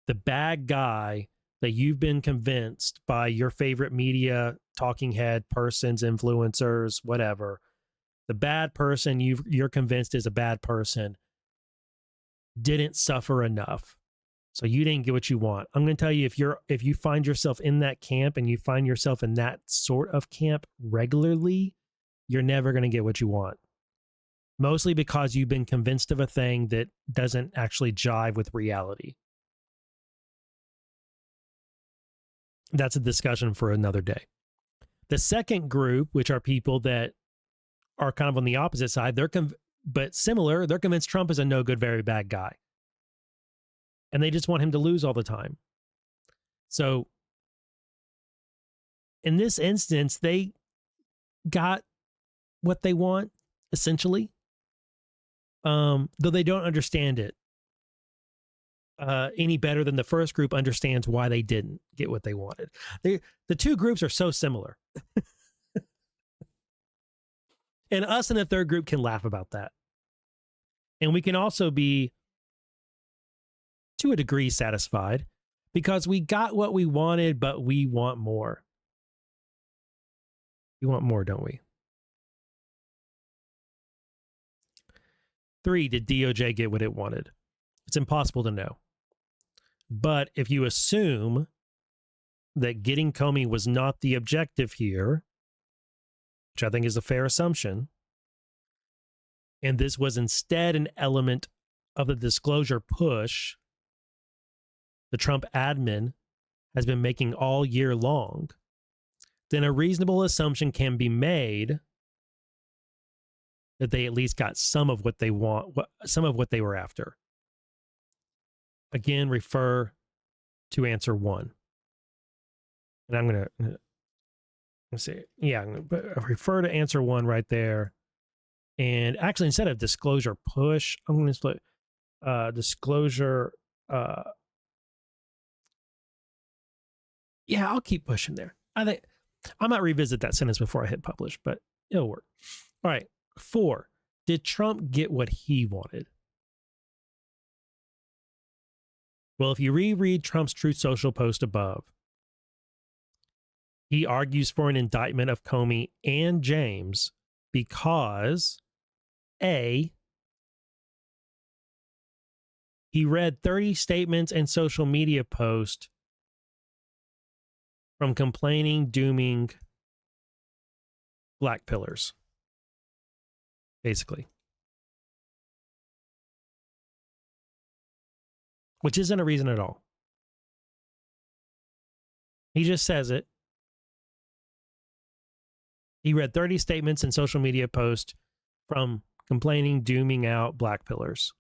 the bad guy that you've been convinced by your favorite media, talking head, persons, influencers, whatever, the bad person you're convinced is a bad person, didn't suffer enough. So you didn't get what you want. I'm going to tell you, if you find yourself in that camp and you find yourself in that sort of camp regularly, you're never going to get what you want. Mostly because you've been convinced of a thing that doesn't actually jive with reality. That's a discussion for another day. The second group, which are people that are kind of on the opposite side, but similar, they're convinced Trump is a no good, very bad guy. And they just want him to lose all the time. So in this instance, they got what they want, essentially. Though they don't understand it any better than the first group understands why they didn't get what they wanted. The two groups are so similar. And us in the third group can laugh about that. And we can also be, to a degree, satisfied because we got what we wanted, but we want more. We want more, don't we? 3, did DOJ get what it wanted? It's impossible to know. But if you assume that getting Comey was not the objective here, which I think is a fair assumption, and this was instead an element of the disclosure push the Trump admin has been making all year long, then a reasonable assumption can be made that they at least got some of what they want, some of what they were after. Again, refer to answer 1. And I'm going to say, yeah, I'm going to refer to answer 1 right there. And actually, instead of disclosure push, I'm going to split disclosure. Yeah, I'll keep pushing there. I think I might revisit that sentence before I hit publish, but it'll work. All right. 4, did Trump get what he wanted? Well, if you reread Trump's Truth Social post above, he argues for an indictment of Comey and James because A, he read 30 statements and social media posts from complaining, dooming black pillars, basically. Which isn't a reason at all. He just says it. He read 30 statements and social media posts from complaining, dooming out black pillars.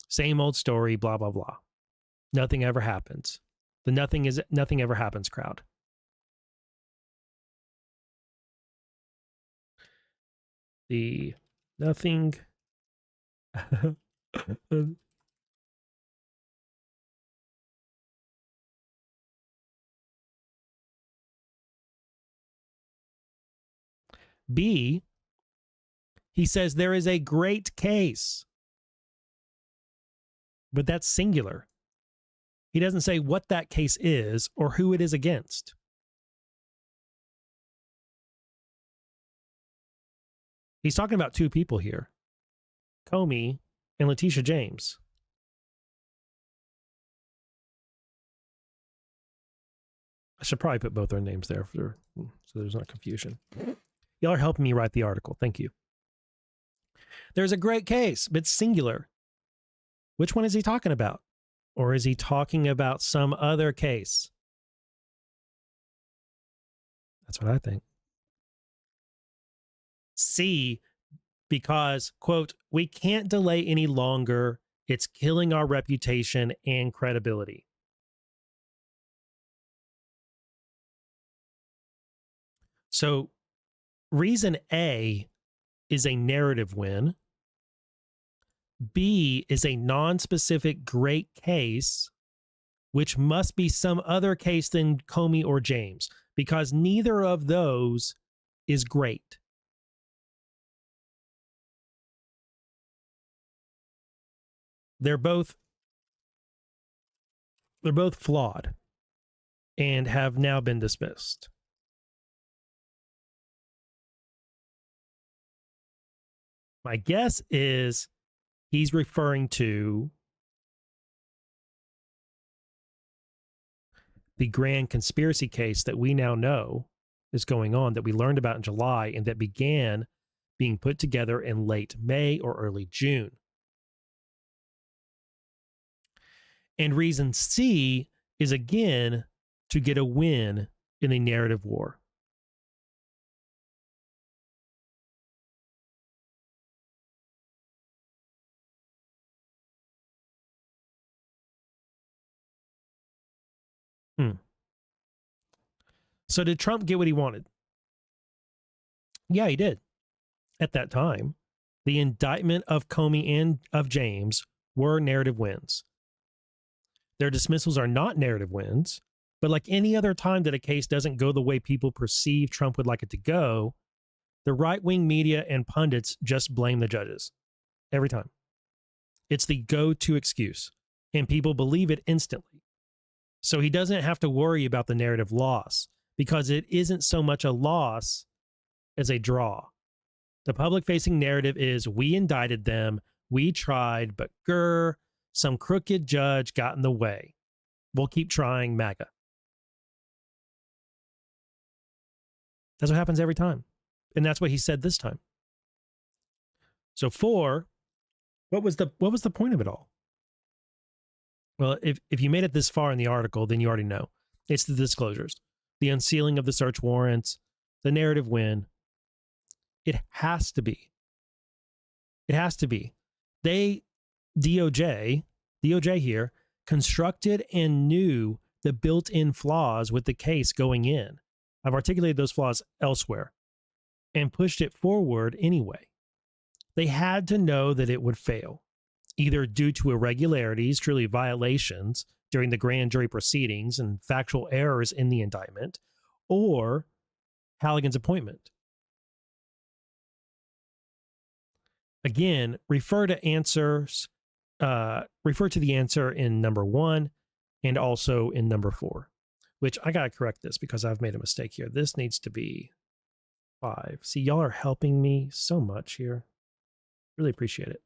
Same old story, blah, blah, blah. Nothing ever happens. The nothing ever happens crowd. The nothing B, he says there is a great case, but that's singular. He doesn't say what that case is or who it is against. He's talking about 2 people here, Comey and Letitia James. I should probably put both their names there so there's not confusion. Y'all are helping me write the article. Thank you. There's a great case, but it's singular. Which one is he talking about? Or is he talking about some other case? That's what I think. C, because, quote, we can't delay any longer. It's killing our reputation and credibility. So reason A is a narrative win. B is a non-specific great case which must be some other case than Comey or James, because neither of those is great. They're both flawed and have now been dismissed. My guess is he's referring to the grand conspiracy case that we now know is going on, that we learned about in July, and that began being put together in late May or early June. And reason C is, again, to get a win in a narrative war. So did Trump get what he wanted? Yeah, he did. At that time, the indictment of Comey and of James were narrative wins. Their dismissals are not narrative wins, but like any other time that a case doesn't go the way people perceive Trump would like it to go, the right-wing media and pundits just blame the judges. Every time. It's the go-to excuse, and people believe it instantly. So he doesn't have to worry about the narrative loss, because it isn't so much a loss as a draw. The public-facing narrative is, we indicted them, we tried, but some crooked judge got in the way. We'll keep trying, MAGA. That's what happens every time. And that's what he said this time. So 4, what was the point of it all? Well, if you made it this far in the article, then you already know. It's the disclosures, the unsealing of the search warrants, the narrative win. It has to be. It has to be. DOJ here, constructed and knew the built-in flaws with the case going in. I've articulated those flaws elsewhere and pushed it forward anyway. They had to know that it would fail, either due to irregularities, truly violations during the grand jury proceedings and factual errors in the indictment, or Halligan's appointment. Again, refer to the answer in number 1 and also in number 4, which I got to correct this because I've made a mistake here. This needs to be 5. See, y'all are helping me so much here. Really appreciate it.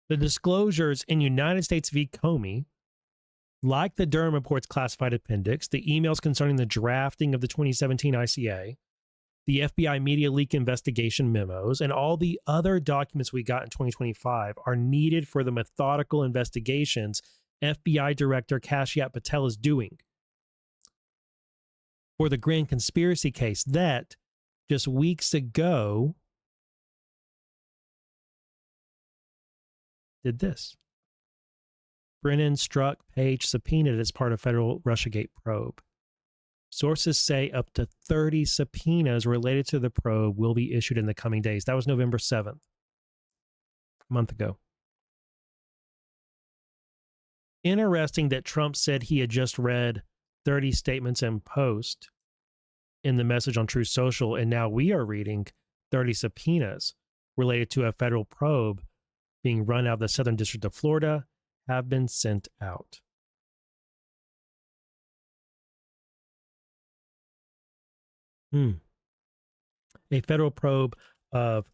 The disclosures in United States v. Comey, like the Durham Report's classified appendix, the emails concerning the drafting of the 2017 ICA, the FBI media leak investigation memos, and all the other documents we got in 2025 are needed for the methodical investigations FBI Director Kashyap Patel is doing for the grand conspiracy case that just weeks ago did this. Brennan struck Page subpoenaed as part of federal Russiagate probe. Sources say up to 30 subpoenas related to the probe will be issued in the coming days. That was November 7th, a month ago. Interesting that Trump said he had just read 30 statements and posts in the message on Truth Social, and now we are reading 30 subpoenas related to a federal probe being run out of the Southern District of Florida have been sent out. A federal probe of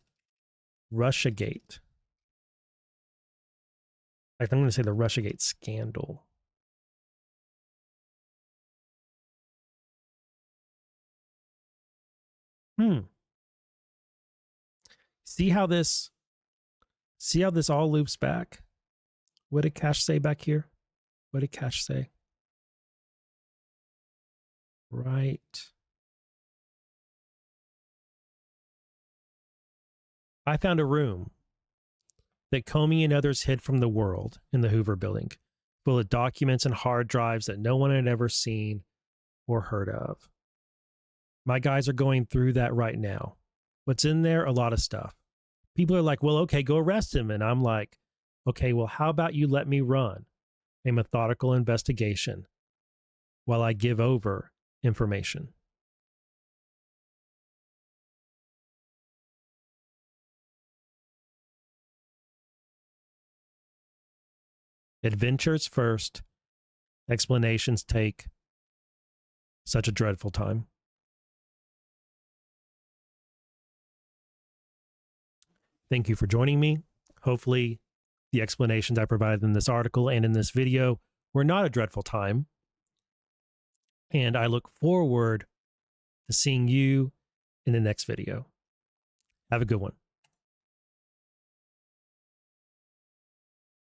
Russiagate. In fact, I'm going to say the Russiagate scandal. See how this all loops back? What did Cash say back here? What did Cash say? Right. I found a room that Comey and others hid from the world in the Hoover Building, full of documents and hard drives that no one had ever seen or heard of. My guys are going through that right now. What's in there? A lot of stuff. People are like, well, okay, go arrest him. And I'm like, Okay, well, how about you let me run a methodical investigation while I give over information? Adventures first, explanations take such a dreadful time. Thank you for joining me. Hopefully, the explanations I provided in this article and in this video were not a dreadful time. And I look forward to seeing you in the next video. Have a good one.